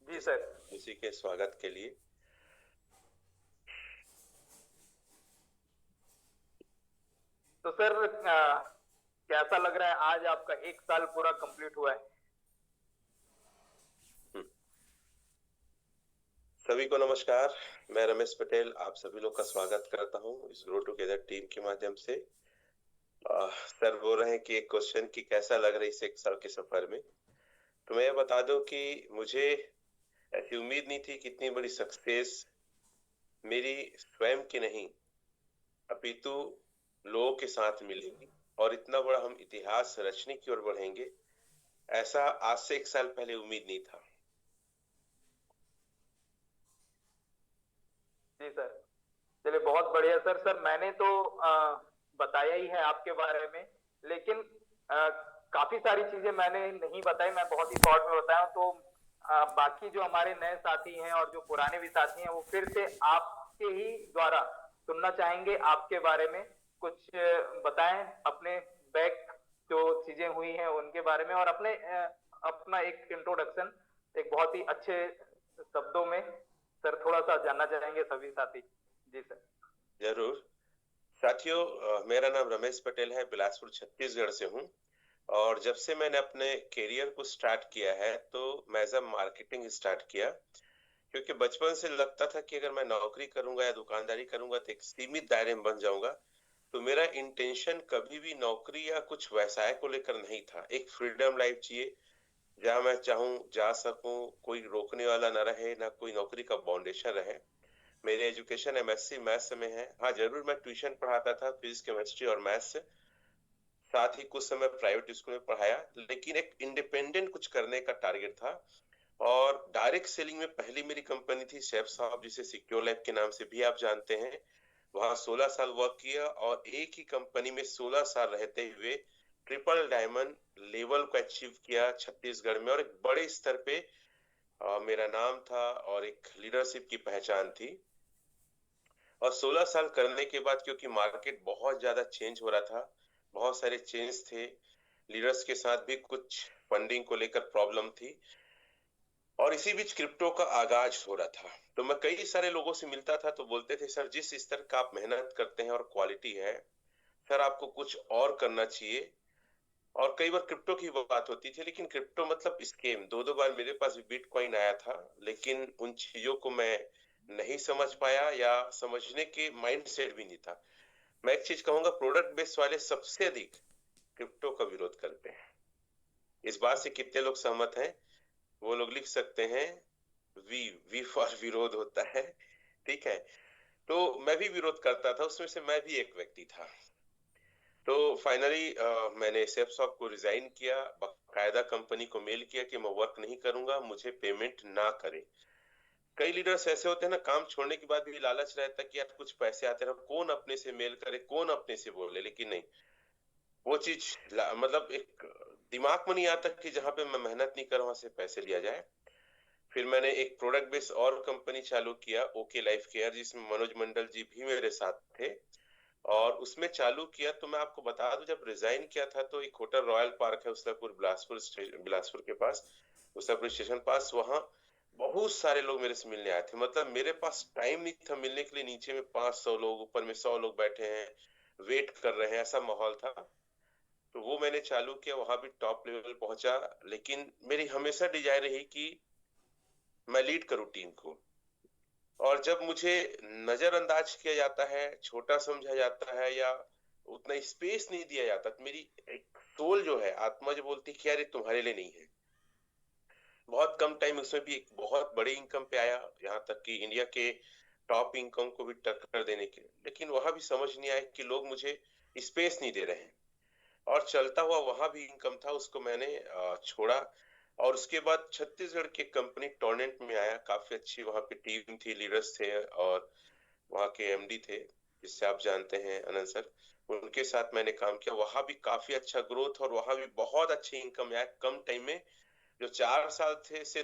जी sir. उसी के स्वागत के लिए। तो सर कैसा लग रहा है, आज आपका 1 साल पूरा कंप्लीट हुआ है। हम्म, सभी को नमस्कार। मैं रमेश पटेल आप सभी लोग का स्वागत करता हूं इस ग्रो टुगेदर टीम के माध्यम से। सर बोल रहे हैं कि एक क्वेश्चन की कैसा लग रहा है इस 1 साल के सफर में। तो मैं ये बता दूं कि मुझे ऐसी उम्मीद नहीं थी कि इतनी बड़ी सक्सेस मेरी स्वयं की नहीं अपितु लोगों के साथ मिलेगी और इतना बड़ा हम इतिहास रचने की ओर बढ़ेंगे, ऐसा आज से 1 साल पहले उम्मीद नहीं था। जी सर। चलिए बहुत बढ़िया सर। सर मैंने तो बताया ही है आपके बारे में, लेकिन अ, काफी सारी चीजें मैंने नहीं बताई, मैं बहुत ही शॉर्ट में बताया हूं। तो बाकी जो हमारे नए साथी हैं और जो पुराने भी साथी हैं, वो फिर से आपके ही द्वारा सुनना चाहेंगे आपके बारे में। कुछ बताएं अपने बैक जो चीजें हुई हैं उनके बारे में, और अपना एक इंट्रोडक्शन एक बहुत ही अच्छे शब्दों में सर थोड़ा सा जानना चाहेंगे सभी साथी। जी सर। जरूर। साथियों, मेरा नाम रमेश पटेल है, बिलासपुर छत्तीसगढ़ से हूँ। और जब से मैंने अपने करियर को स्टार्ट किया है तो मैं एज अ मार्केटिंग स्टार्ट किया, क्योंकि बचपन से लगता था कि अगर मैं नौकरी करूंगा या दुकानदारी करूंगा तो एक सीमित दायरे में बन जाऊंगा। तो मेरा इंटेंशन कभी भी नौकरी या कुछ व्यवसाय को लेकर नहीं था। एक फ्रीडम लाइफ चाहिए, जहां मैं चाहूं जा सकूं, कोई रोकने वाला ना रहे, ना कोई नौकरी का बाउंडेशन रहे। मेरी एजुकेशन एमएससी मैथ्स में है। हाँ जरूर, मैं ट्यूशन पढ़ाता था, फिजिक्स केमिस्ट्री और मैथ्स। साथ ही कुछ समय प्राइवेट स्कूल में पढ़ाया, लेकिन एक इंडिपेंडेंट कुछ करने का टारगेट था। और डायरेक्ट सेलिंग में पहली मेरी कंपनी थी शेफ साहब, जिसे सिक्योर लैब के नाम से भी आप जानते हैं। वहां 16 साल वर्क किया और एक ही कंपनी में 16 साल रहते हुए ट्रिपल डायमंड लेवल को अचीव किया छत्तीसगढ़ में, और एक बड़े स्तर पे मेरा नाम था और एक लीडरशिप की पहचान थी। और 16 साल करने के बाद, क्योंकि मार्केट बहुत ज्यादा चेंज हो रहा था, बहुत सारे चेंज थे, लीडर्स के साथ भी कुछ फंडिंग को लेकर प्रॉब्लम थी, और इसी बीच क्रिप्टो का आगाज हो रहा था। तो मैं कई सारे लोगों से मिलता था तो बोलते थे, सर जिस स्तर का आप मेहनत करते हैं और क्वालिटी है, सर आपको कुछ और करना चाहिए। और कई बार क्रिप्टो की बात होती थी, लेकिन क्रिप्टो मतलब स्केम। दो दो बार मेरे पास भी बिटकॉइन आया था, लेकिन उन चीजों को मैं नहीं समझ पाया या समझने के माइंड सेट भी नहीं था। मैं एक चीज कहूंगा, प्रोडक्ट बेस्ड वाले सबसे अधिक क्रिप्टो का विरोध करते हैं। इस बात से कितने लोग सहमत हैं? वो लोग लिख सकते हैं। वी वी फॉर विरोध होता है। ठीक है। तो मैं भी विरोध करता था, उसमें से मैं भी एक व्यक्ति था। तो फाइनली मैंने सेफ शॉप को रिजाइन किया, बकायदा कंपनी को मेल किया कि मैं वर्क नहीं करूंगा, मुझे पेमेंट ना करे। कई लीडर्स ऐसे होते हैं ना, काम छोड़ने के बाद भी लालच रहता है कि यार कुछ पैसे आते रहो, कौन अपने से मेल करे, कौन अपने से बोले, लेकिन नहीं। वो चीज मतलब एक दिमाग में नहीं आता कि जहां पे मैं मेहनत नहीं कर वहां से पैसे लिया जाए। फिर मैंने एक प्रोडक्ट बेस्ड और कंपनी चालू किया, ओके लाइफ केयर, जिसमें मनोज मंडल जी भी मेरे साथ थे। और उसमें चालू किया तो मैं आपको बता दूं, जब रिजाइन किया था तो एक होटल रॉयल पार्क है उस्तापुर, बिलासपुर स्टेशन, बिलासपुर के पास, उस्तापुर स्टेशन पास, वहां बहुत सारे लोग मेरे से मिलने आए थे। मतलब मेरे पास टाइम नहीं था मिलने के लिए। नीचे में 500 लोग, ऊपर में 100 लोग बैठे हैं, वेट कर रहे हैं, ऐसा माहौल था। तो वो मैंने चालू किया, वहां भी टॉप लेवल पहुंचा। लेकिन मेरी हमेशा डिजायर रही कि मैं लीड करूं टीम को। और जब मुझे नजरअंदाज किया जाता है, छोटा समझा जाता है, या उतना स्पेस नहीं दिया जाता, तो मेरी एक सोल जो है, आत्मा जो बोलती है कि यार ये तुम्हारे लिए नहीं है। बहुत कम टाइम उसमें भी एक बहुत बड़े इनकम पे आया, यहाँ तक कि इंडिया के टॉप इनकम को भी टक्कर देने के, लेकिन वहां भी समझ नहीं आया कि लोग मुझे स्पेस नहीं दे रहे हैं। और चलता हुआ वहां भी इनकम था, उसको मैंने छोड़ा। और उसके बाद छत्तीसगढ़ की कंपनी टोरेंट में आया, काफी अच्छी वहां पे टीम थी, लीडर्स थे, और वहाँ के एमडी थे जिससे आप जानते हैं, अनंत सर। उनके साथ मैंने काम किया, वहां भी काफी अच्छा ग्रोथ, और वहां भी बहुत अच्छी इनकम आया कम टाइम में। जो 4 साल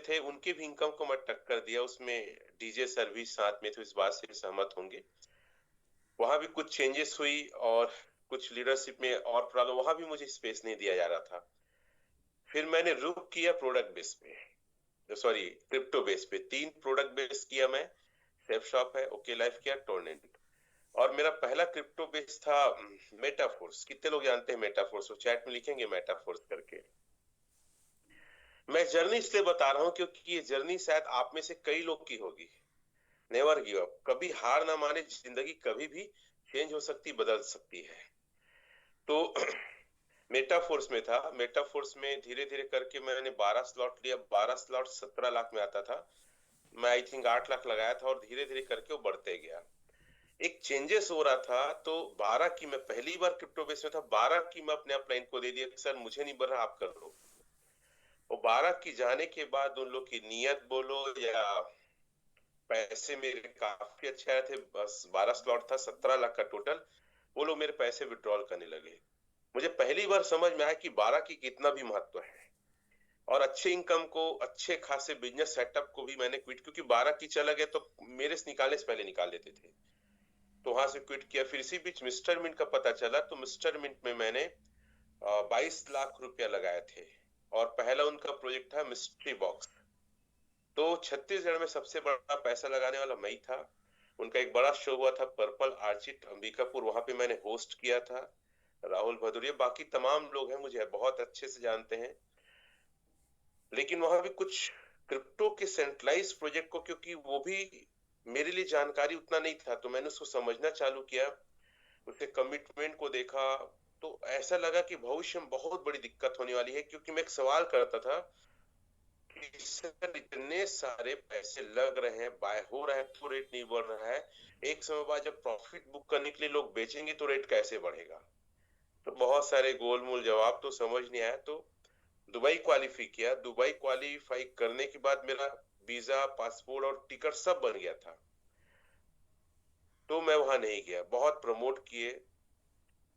थे उनके भी इनकम को मैं टक्कर दिया। उसमें डीजे सर्विस साथ में, तो इस बात से सहमत होंगे। वहां भी कुछ चेंजेस हुई, और कुछ लीडरशिप में और प्रॉब्लम, वहां भी मुझे स्पेस नहीं दिया जा रहा था। फिर मैंने रुक किया प्रोडक्ट बेस पे। सॉरी क्रिप्टो बेस पे 3 प्रोडक्ट बेस किया मैं। सेफ शॉप है, ओके लाइफ किया, टोर्नेंट। और मेरा पहला क्रिप्टो बेस था मेटाफोर्स। कितने लोग जानते हैं मेटाफोर्स? वो चैट में लिखेंगे मेटाफोर्स करके। मैं जर्नी इसलिए बता रहा हूँ क्योंकि ये जर्नी शायद आप में से कई लोग की होगी। नेवर गिव अप, कभी हार ना माने, जिंदगी कभी भी चेंज हो सकती, बदल सकती है। तो मेटाफोर्स में था। मेटाफोर्स में धीरे धीरे करके मैंने 12 स्लॉट लिया। 12 स्लॉट 17 लाख में आता था। मैं आई थिंक 8 लाख लगाया था और धीरे धीरे करके वो बढ़ते गया। एक चेंजेस हो रहा था तो 12 की मैं पहली बार क्रिप्टो बेस में था। 12 की मैं अपने अपलाइन को दे दिया कि सर मुझे नहीं बढ़ रहा, आप कर लो। और 12 की जाने के बाद उन लोग की नियत बोलो या पैसे मेरे काफी अच्छे आए थे। बस 12 स्लॉट था, 17 लाख का टोटल। वो लोग मेरे पैसे विड्रॉल करने लगे। मुझे पहली बार समझ में आया कि 12 की कितना भी महत्व है। और अच्छे इनकम को, अच्छे खासे बिजनेस सेटअप को भी मैंने क्विट, क्योंकि 12 की चला गया तो मेरे से निकालने से पहले निकाल लेते थे, तो वहां से क्विट किया। फिर इसी बीच मिस्टर मिंट का पता चला, तो मिस्टर मिंट में मैंने 22 लाख रुपया लगाए थे। और पहला उनका प्रोजेक्ट था मिस्ट्री बॉक्स। तो छत्तीसगढ़ में सबसे बड़ा पैसा लगाने वाला मैं ही था। उनका एक बड़ा शो हुआ था पर्पल आर्चिड अंबिकापुर, वहां पे मैंने होस्ट किया था। राहुल भदौरिया, बाकी तमाम लोग हैं मुझे बहुत अच्छे से जानते हैं। लेकिन वहां भी कुछ क्रिप्टो के सेंट्रलाइज प्रोजेक्ट को, क्योंकि वो भी मेरे लिए जानकारी उतना नहीं था, तो मैंने उसको समझना चालू किया, उसके कमिटमेंट को देखा। तो ऐसा लगा कि भविष्य में बहुत बड़ी दिक्कत होने वाली है, क्योंकि मैं एक सवाल करता था कि सर इतने सारे पैसे लग रहे हैं, बाय हो रहा है तो रेट नहीं बढ़ रहा है, एक समय बाद जब प्रॉफिट बुक करने के लिए लोग बेचेंगे तो रेट कैसे बढ़ेगा? तो बहुत सारे गोलमोल जवाब तो समझ नहीं आया। तो दुबई क्वालिफाई किया। दुबई क्वालिफाई करने के बाद मेरा वीजा, पासपोर्ट और टिकट सब बन गया था। तो मैं वहां नहीं गया। बहुत प्रमोट किए,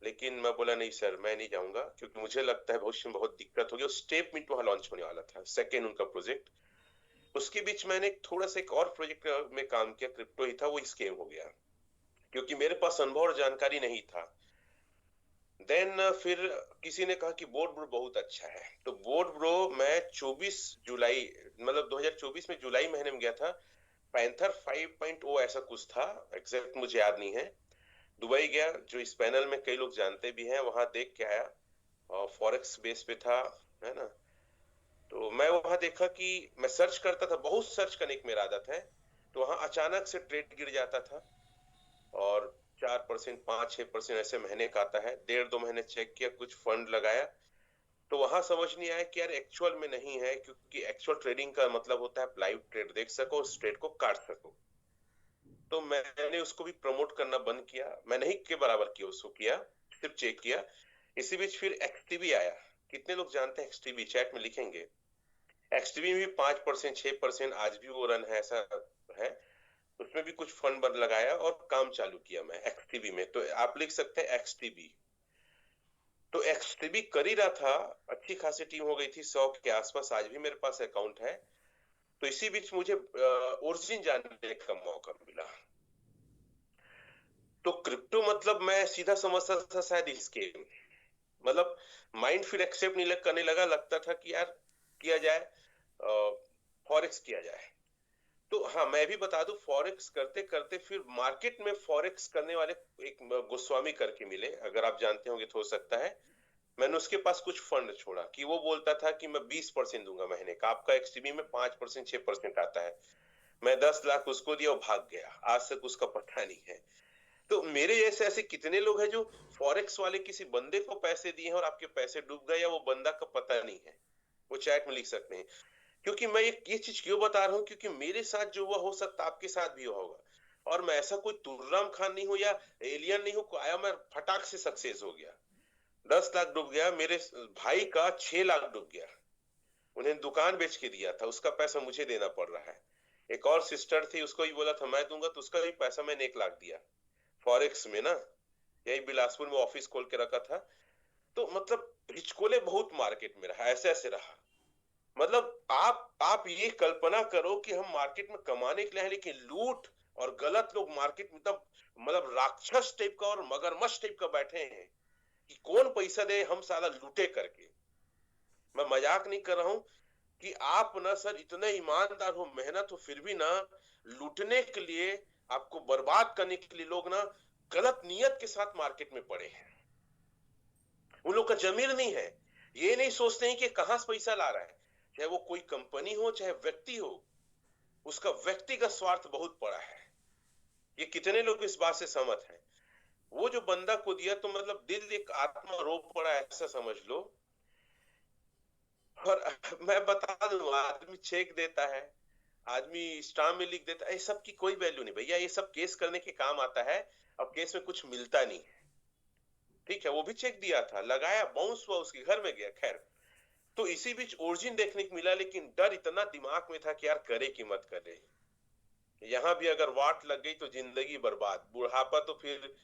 लेकिन मैं बोला नहीं सर, मैं नहीं जाऊंगा, क्योंकि मुझे लगता है भविष्य में बहुत दिक्कत होगी। और स्टेप मिट वहां लॉन्च होने वाला था, सेकेंड उनका प्रोजेक्ट। उसके बीच मैंने थोड़ा सा एक और प्रोजेक्ट में काम किया, क्रिप्टो ही था, वो स्कैम हो गया, क्योंकि मेरे पास अनुभव और जानकारी नहीं था। देन फिर किसी ने कहा कि बोर्ड ब्रो बहुत अच्छा है, तो बोर्ड ब्रो मैं 24 जुलाई, मतलब 2024 में जुलाई महीने में गया था। पैंथर 5.0 ऐसा कुछ था, एग्जैक्ट मुझे याद नहीं है। दुबई गया, जो इस पैनल में कई लोग जानते भी हैं, वहां देख के आया। और फॉरेक्स बेस पे था, है ना। तो मैं वहां देखा कि मैं सर्च करता था, बहुत सर्च करने की मेरा आदत है। तो वहां अचानक से ट्रेड गिर जाता था और 4%, 5-6% ऐसे महीने का आता है। 1.5-2 महीने चेक किया, कुछ फंड लगाया, तो वहां समझ नहीं आया कि यार एक्चुअल में नहीं है, क्योंकि एक्चुअल ट्रेडिंग का मतलब होता है आप लाइव ट्रेड देख सको, उस ट्रेड को काट सको। तो मैंने उसको भी प्रमोट करना बंद किया। मैं नहीं के बराबर किया, उसको किया, सिर्फ चेक किया। इसी बीच फिर एक्सटीबी आया। कितने लोग जानते हैं एक्सटीबी? चैट में लिखेंगे। एक्सटीबी में भी 5%, 6% आज भी वो रन है, ऐसा है। उसमें भी कुछ फंड बंद लगाया और काम चालू किया मैं एक्सटीबी में। तो आप लिख सकते हैं एक्सटीबी। तो एक्सटीबी कर ही रहा था, अच्छी खासी टीम हो गई थी 100 के आसपास, आज भी मेरे पास अकाउंट है। तो इसी बीच मुझे ओरिजिन जानने का मौका मिला। तो क्रिप्टो मतलब मैं सीधा समझता था शायद इसके, मतलब माइंड फिर एक्सेप्ट नहीं करने लगा। लगता था कि यार किया जाए, फॉरेक्स किया जाए। तो हाँ, मैं भी बता दूं, फॉरेक्स करते करते फिर मार्केट में फॉरेक्स करने वाले एक गोस्वामी करके मिले, अगर आप जानते होंगे तो हो सकता है। मैंने उसके पास कुछ फंड छोड़ा कि वो बोलता था कि मैं 20% दूंगा महीने का, आपका एक्सटीबी में 5%, 6% आता है। मैं 10 लाख उसको दिया, वो भाग गया, आज तक उसका पता नहीं है। तो मेरे जैसे ऐसे कितने लोग हैं जो फॉरेक्स वाले किसी बंदे को पैसे दिए हैं और आपके पैसे डूब गए, या वो बंदा का पता नहीं है? वो चैट में लिख सकते हैं। क्योंकि मैं ये चीज क्यों बता रहा हूँ, क्योंकि मेरे साथ जो हुआ, हो सकता आपके साथ भी हुआ होगा। और मैं ऐसा कोई तुर्राम खान नहीं हूँ या एलियन नहीं हूँ, आया मैं फटाक से सक्सेस हो गया। 10 लाख डूब गया, मेरे भाई का 6 लाख डूब गया। उन्हें दुकान बेच के दिया था, उसका पैसा मुझे देना पड़ रहा है। एक और सिस्टर थी, उसको ही बोला था मैं दूंगा, तो उसका भी पैसा मैंने 1 लाख दिया फॉरेक्स में ना। यही बिलासपुर में ऑफिस खोल के रखा था। तो मतलब हिचकोले बहुत मार्केट में रहा, ऐसे ऐसे रहा। मतलब आप ये कल्पना करो कि हम मार्केट में कमाने के लिए हैं, लेकिन लूट और गलत लोग मार्केट में तब, मतलब राक्षस टाइप का और मगरमच्छ टाइप का बैठे हैं कि कौन पैसा दे, हम साला लूटे करके। मैं मजाक नहीं कर रहा हूं। कि आप ना सर इतने ईमानदार हो, मेहनत हो, फिर भी ना लूटने के लिए, आपको बर्बाद करने के लिए लोग ना गलत नियत के साथ मार्केट में पड़े हैं। उन लोग का जमीर नहीं है, ये नहीं सोचते हैं कि कहां से पैसा ला रहा है। चाहे वो कोई कंपनी हो चाहे व्यक्ति हो, उसका व्यक्तिगत स्वार्थ बहुत बड़ा है। ये कितने लोग इस बात से सहमत हैं? वो जो बंदा को दिया तो मतलब दिल, एक आत्मा रो पड़ा, ऐसा समझ लो। और मैं बता दूं, आदमी चेक देता है, आदमी स्टाम्प में लिख देता है, ये सब की कोई वैल्यू नहीं भैया। ये सब केस करने के काम आता है। अब केस में कुछ मिलता नहीं है, ठीक है। वो भी चेक दिया था, लगाया, बाउंस हुआ, उसके घर में गया, खैर। तो इसी बीच ओरिजिन देखने को मिला, लेकिन डर इतना दिमाग में था कि यार करे कि मत करे। यहाँ भी अगर वाट लग गई तो जिंदगी बर्बाद, बुढ़ापा तो फिर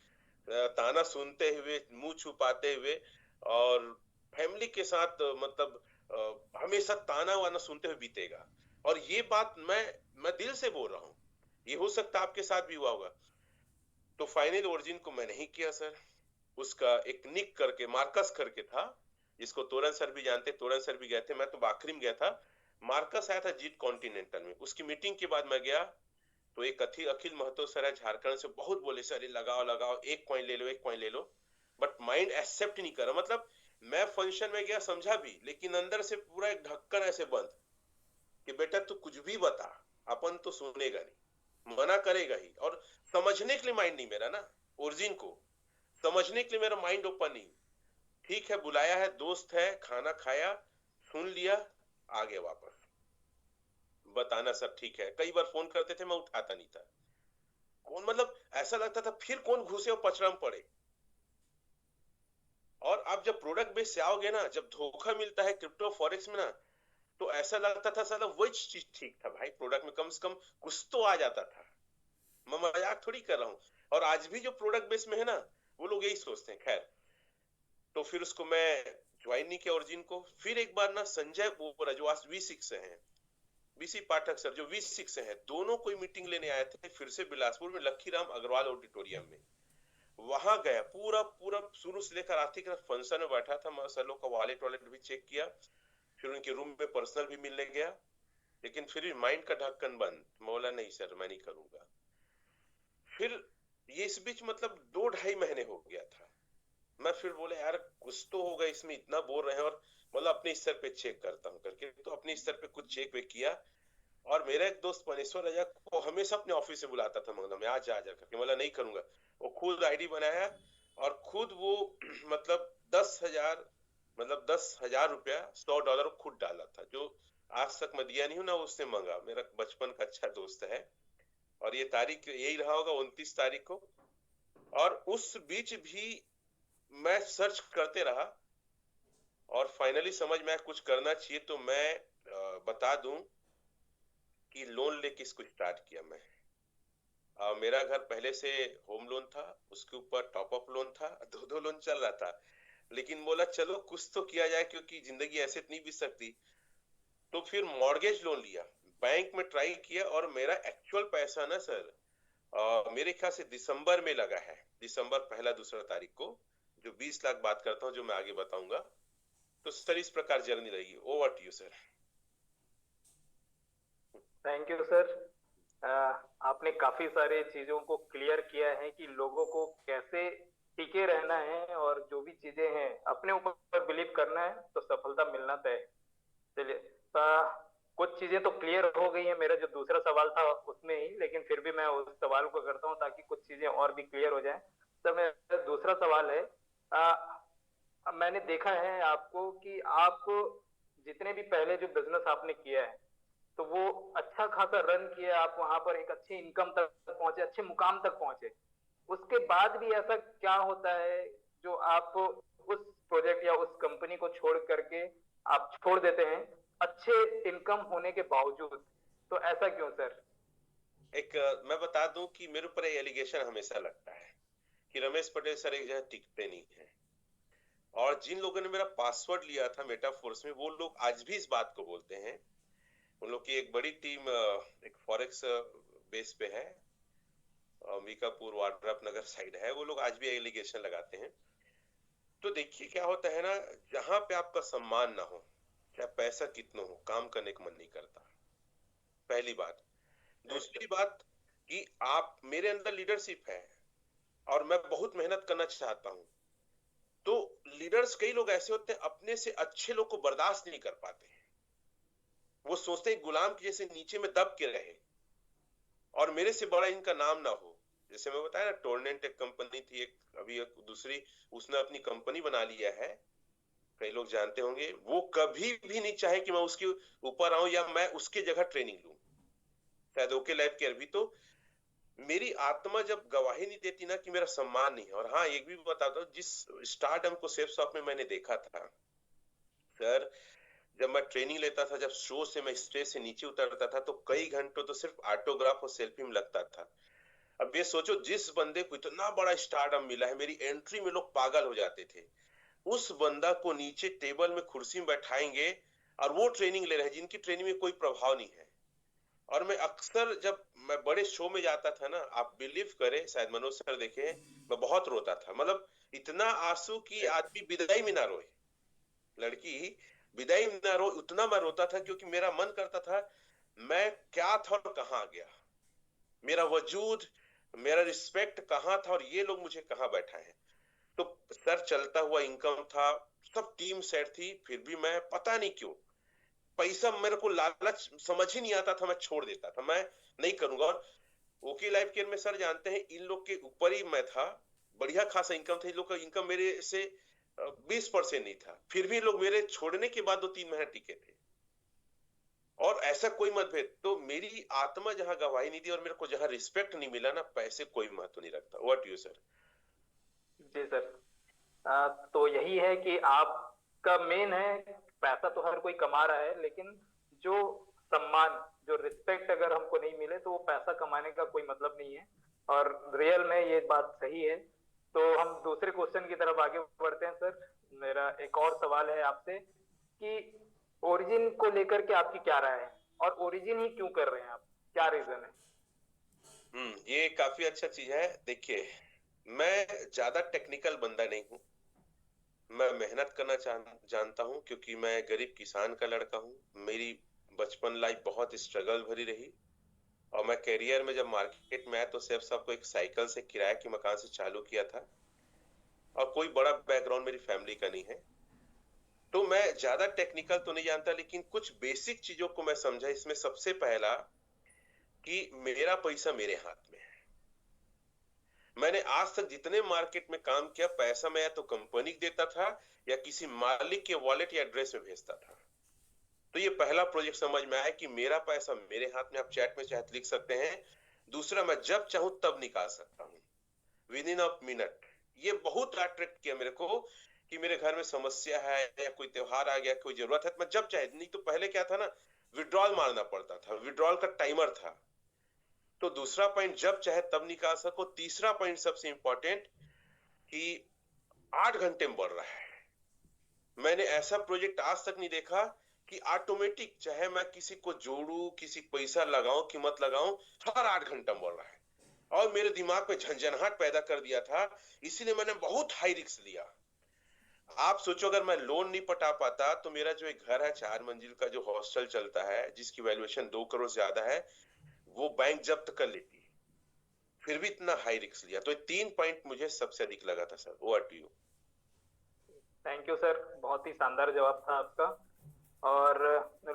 ताना सुनते हुए, मुंह छुपाते हुए, और फैमिली के साथ मतलब हमेशा ताना वाना सुनते हुए बीतेगा। और ये बात मैं दिल से बोल रहा हूँ, ये हो सकता है आपके साथ भी हुआ होगा। तो फाइनल ओरिजिन को मैं नहीं किया सर। उसका एक निक करके, मार्कस करके था, जिसको तोरन सर भी जानते, तोरन सर भी गए थे, मैं तो आखिरी में गया था। मार्कस आया था जीत कॉन्टिनेंटल में, उसकी मीटिंग के बाद मैं गया। तो एक अखिल महतो सर है झारखंड से, बहुत बोले सर ये लगाओ लगाओ, एक कॉइन ले लो, एक कॉइन ले लो। बट माइंड एक्सेप्ट नहीं करा। मतलब मैं फंक्शन में गया, समझा भी, लेकिन अंदर से पूरा एक ढक्कन ऐसे बंद कि बेटा तू कुछ भी बता, अपन तो सुनेगा नहीं, मना करेगा ही। और समझने के लिए माइंड नहीं मेरा ना, ओरिजिन को समझने के लिए मेरा माइंड ओपन नहीं। ठीक है, बुलाया है, दोस्त है, खाना खाया, सुन लिया, आ गया वापस। बताना सर ठीक है, कई बार फोन करते थे, मैं उठाता नहीं था। कौन, मतलब ऐसा लगता था फिर कौन घुसे और पचड़ा में पड़े। और आप जब प्रोडक्ट बेस से आओगे ना, जब धोखा मिलता है क्रिप्टो फॉरेक्स में ना, तो ऐसा लगता था साला वही चीज ठीक था भाई, प्रोडक्ट में कम से कम कुछ तो आ जाता था। मैं मजाक थोड़ी कर रहा हूँ। और आज भी जो प्रोडक्ट बेस में है ना, वो लोग यही सोचते हैं, खैर। तो फिर उसको मैं ज्वाइन नहीं किया ओरिजिन को। फिर एक बार ना संजय बोरा, जो आज V6 से हैं, बीसी पाठक सर जो V6 से हैं, दोनों कोई मीटिंग लेने आए थे फिर से बिलासपुर में, लखीराम अग्रवाल ऑडिटोरियम में। वहां गया, पूरा पूरा शुरू से लेकर आखिर तक फंक्शन में बैठा था। मैं सर लोग का वॉलेट वॉलेट भी चेक किया, फिर उनके रूम में पर्सनल भी मिलने गया। लेकिन फिर भी माइंड का ढक्कन बंद, बोला नहीं सर मैं नहीं करूंगा। फिर ये इस बीच मतलब 2 ढाई महीने हो गया था। मैं फिर बोले यार कुछ तो होगा इसमें, इतना बोल रहे हैं। और मतलब अपने स्तर पे चेक करता हूँ करके, तो अपने स्तर पे कुछ चेक वे किया। और मेरा एक दोस्त पनेश्वर राजा को हमेशा अपने ऑफिस से बुलाता था, मंगला में आ जा जा करके, बोला नहीं करूंगा। वो खुद आईडी बनाया, और खुद वो मतलब 10,000, मतलब 10,000 रुपया, $100 खुद डाला था, जो आज तक मैं दिया नहीं हूं ना, उससे मंगा। मेरा बचपन का अच्छा दोस्त है। और ये तारीख यही रहा होगा, 29 तारीख को। और उस बीच भी मैं सर्च करते रहा, और फाइनली समझ में आया कुछ करना चाहिए। तो मैं बता दूं कि लोन लेके इसको स्टार्ट किया मैं। मेरा घर पहले से होम लोन था, उसके ऊपर टॉप अप लोन था, दो दो लोन चल रहा था। लेकिन बोला चलो कुछ तो किया जाए, क्योंकि जिंदगी ऐसे नहीं बीत सकती। तो फिर मॉर्गेज लोन लिया, बैंक में ट्राई किया। और मेरा एक्चुअल पैसा ना सर, मेरे ख्याल से दिसंबर में लगा है, दिसंबर पहला दूसरा तारीख को, जो 20 लाख बात करता हूँ, जो मैं आगे बताऊंगा। तो सर इस प्रकार जर्नी रही। Over to you sir. Thank you sir. आपने काफी सारे चीजों को क्लियर किया है कि लोगों को कैसे टिके रहना है, और जो भी चीजें हैं अपने ऊपर बिलीव करना है तो सफलता मिलना तय है। चलिए, कुछ चीजें तो क्लियर हो गई है, मेरा जो दूसरा सवाल था उसमें ही, लेकिन फिर भी मैं उस सवाल को करता हूँ ताकि कुछ चीजें और भी क्लियर हो जाएं। तो मेरा दूसरा सवाल है, अब मैंने देखा है आपको कि आप जितने भी पहले जो बिजनेस आपने किया है, तो वो अच्छा खासा रन किया, आप वहां पर एक अच्छी इनकम तक पहुंचे, अच्छे मुकाम तक पहुंचे। उसके बाद भी ऐसा क्या होता है जो आप उस प्रोजेक्ट या उस कंपनी को छोड़ करके आप छोड़ देते हैं, अच्छे इनकम होने के बावजूद? तो ऐसा क्यों सर? एक मैं बता दूं कि मेरे ऊपर एलिगेशन हमेशा लगता है कि रमेश पटेल सर एक जगह टिकते नहीं है। और जिन लोगों ने मेरा पासवर्ड लिया था मेटाफोर्स में, वो लोग आज भी इस बात को बोलते हैं। उन लोग की एक बड़ी टीम एक फॉरेक्स बेस पे है, अंबिकापुर वाड्रप नगर साइड है। वो लोग आज भी एलिगेशन लगाते हैं। तो देखिए क्या होता है ना, जहां पे आपका सम्मान ना हो, चाहे पैसा कितना हो, काम करने का मन नहीं करता। पहली बात। दूसरी बात कि आप, मेरे अंदर लीडरशिप है और मैं बहुत मेहनत करना चाहता हूं। तो लीडर्स, कई लोग ऐसे होते हैं अपने से अच्छे लोग को बर्दाश्त नहीं कर पाते। वो सोचते हैं गुलाम के जैसे नीचे में दब के रहे और मेरे से बड़ा इनका नाम ना हो। जैसे मैं बताया ना, टोरनेंट एक कंपनी थी, एक अभी एक दूसरी उसने अपनी कंपनी बना लिया है, कई लोग जानते होंगे। वो कभी भी नहीं चाहे कि मैं उसके ऊपर आऊं या मैं उसके जगह ट्रेनिंग लूं। शायद ओके लाइफ केयर भी। तो मेरी आत्मा जब गवाही नहीं देती ना कि मेरा सम्मान नहीं है। और हाँ, एक भी बताता हूँ, जिस स्टारडम को सेफ शॉप में मैंने देखा था सर, जब मैं ट्रेनिंग लेता था, जब शो से मैं स्टेज से नीचे उतरता था, तो कई घंटों तो सिर्फ ऑटोग्राफ और सेल्फी में लगता था। अब ये सोचो, जिस बंदे को इतना बड़ा स्टारडम मिला है, मेरी एंट्री में लोग पागल हो जाते थे, उस बंदा को नीचे टेबल में कुर्सी में बैठाएंगे और वो ट्रेनिंग ले रहे हैं जिनकी ट्रेनिंग में कोई प्रभाव नहीं है। और मैं अक्सर जब मैं बड़े शो में जाता था ना, आप बिलीव करें, शायद मनोज सर देखे, मैं बहुत रोता था। मतलब इतना आंसू कि आदमी विदाई में ना रोए, लड़की विदाई में ना रोए, उतना मैं रोता था, क्योंकि मेरा मन करता था मैं क्या था और कहाँ गया, मेरा वजूद, मेरा रिस्पेक्ट कहाँ था और ये लोग मुझे कहाँ बैठा है। तो सर, चलता हुआ इनकम था, सब टीम सेट थी, फिर भी मैं पता नहीं क्यों, पैसा मेरे को लालच समझ ही नहीं आता था, मैं छोड़ देता था, मैं नहीं करूंगा। और ओके लाइफ केयर में सर जानते हैं, इन लोग के ऊपर ही मैं था, बढ़िया खासा इनकम था। इन लोग का इनकम मेरे से 20% नहीं था, फिर भी लोग मेरे छोड़ने के बाद 2-3 महीने टिके थे। और ऐसा कोई मतभेद, तो मेरी आत्मा जहां गवाही नहीं दी और मेरे को जहां रिस्पेक्ट नहीं मिला ना, पैसे कोई महत्व नहीं रखता। What you sir? जी सर। तो यही है कि आपका मेन है, पैसा तो हर कोई कमा रहा है, लेकिन जो सम्मान, जो रिस्पेक्ट अगर हमको नहीं मिले तो वो पैसा कमाने का कोई मतलब नहीं है। और रियल में ये बात सही है। तो हम दूसरे क्वेश्चन की तरफ आगे बढ़ते हैं सर। मेरा एक और सवाल है आपसे कि ओरिजिन को लेकर के आपकी क्या राय है, और ओरिजिन ही क्यों कर रहे हैं आप, क्या रीजन है? ये काफी अच्छा चीज है। देखिए, मैं ज्यादा टेक्निकल बंदा नहीं हूँ। मैं मेहनत करना जानता हूँ, क्योंकि मैं गरीब किसान का लड़का हूँ। मेरी बचपन लाइफ बहुत स्ट्रगल भरी रही। और मैं करियर में जब मार्केट में आया तो सिर्फ सबको एक साइकिल से किराए के मकान से चालू किया था, और कोई बड़ा बैकग्राउंड मेरी फैमिली का नहीं है। तो मैं ज्यादा टेक्निकल तो नहीं जानता, लेकिन कुछ बेसिक चीजों को मैं समझा। इसमें सबसे पहला कि मेरा पैसा मेरे हाथ में है। मैंने आज तक जितने मार्केट में काम किया, पैसा मैं या तो कंपनी को देता था या किसी मालिक के वॉलेट या एड्रेस में भेजता था। तो ये पहला प्रोजेक्ट समझ में आया कि मेरा पैसा मेरे हाथ में। आप चैट में चाहे लिख सकते हैं। दूसरा, मैं जब चाहूं तब निकाल सकता हूं, विद इन अ मिनट। ये बहुत अट्रैक्ट किया मेरे को कि मेरे घर में समस्या है या कोई त्योहार आ गया, कोई जरूरत है, तो मैं जब चाहे, नहीं तो पहले क्या था ना, विड्रॉल मारना पड़ता था, विड्रॉल का टाइमर था। तो दूसरा पॉइंट, जब चाहे तब निकाल सको। तीसरा पॉइंट सबसे इंपॉर्टेंट, कि 8 घंटे में बढ़ रहा है। मैंने ऐसा प्रोजेक्ट आज तक नहीं देखा कि ऑटोमेटिक, चाहे मैं किसी को जोड़ू, किसी पैसा लगाऊं कि मत लगाऊं, हर 8 घंटा में बढ़ रहा है। और मेरे दिमाग में झंझनाहट पैदा कर दिया था, इसीलिए मैंने बहुत हाई रिस्क लिया। आप सोचो, अगर मैं लोन नहीं पटा पाता तो मेरा जो एक घर है 4 मंजिल का, जो हॉस्टल चलता है, जिसकी वैल्यूएशन 2 करोड़ से ज्यादा है, वो बैंक जब्त कर लेती। फिर भी इतना हाई रिस्क लिया। तो ये 3 पॉइंट मुझे सबसे अधिक लगा था sir. Over to you. Thank you sir, बहुत ही शानदार जवाब था आपका। और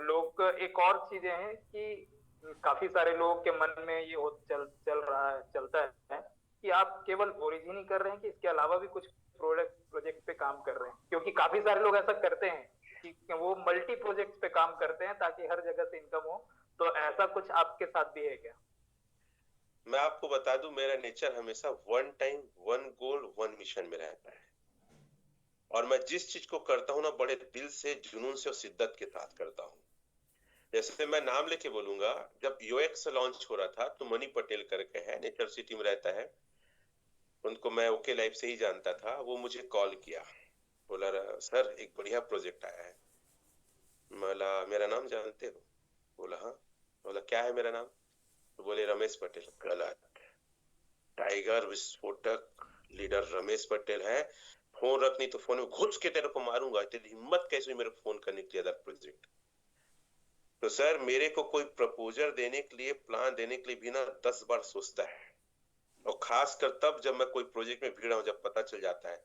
लोग, एक और चीजें हैं कि काफी सारे लोगों के मन में ये हो चल रहा है, चलता है कि आप केवल ओरिजिन ही कर रहे हैं कि इसके अलावा भी कुछ प्रोजेक्ट पे काम कर रहे हैं, क्योंकि काफी सारे लोग ऐसा करते हैं कि वो मल्टी प्रोजेक्ट पे काम करते हैं ताकि हर जगह से इनकम हो। तो ऐसा कुछ आपके साथ भी है क्या? मैं आपको बता दूं, मेरा नेचर हमेशा one time, one goal, one mission में रहता है। और मैं जिस चीज को करता हूँ ना, बड़े दिल से, जुनून से और शिद्दत के साथ करता हूँ। जैसे मैं नाम लेके बोलूंगा, जब यूएक्स लॉन्च हो रहा था तो मनी पटेल करके है, नेचर सिटी में रहता है, उनको मैं ओके लाइफ से ही जानता था। वो मुझे कॉल किया, बोला सर एक बढ़िया प्रोजेक्ट आया है। बोला मेरा नाम जानते हो? बोला हाँ। बोला क्या है मेरा नाम? तो बोले रमेश पटेल। गलत। टाइगर विस्फोटक लीडर रमेश पटेल है। फोन रख, नहीं तो फोन में घुस के तेरे को मारूंगा, तेरी हिम्मत कैसे हुई मेरे को फोन करने के लिए अदर प्रोजेक्ट। तो सर मेरे को कोई प्रपोजल देने के लिए, प्लान देने के लिए भी ना 10 बार सोचता है, और खासकर तब जब मैं कोई प्रोजेक्ट में भिड़ा हूं, जब पता चल जाता है।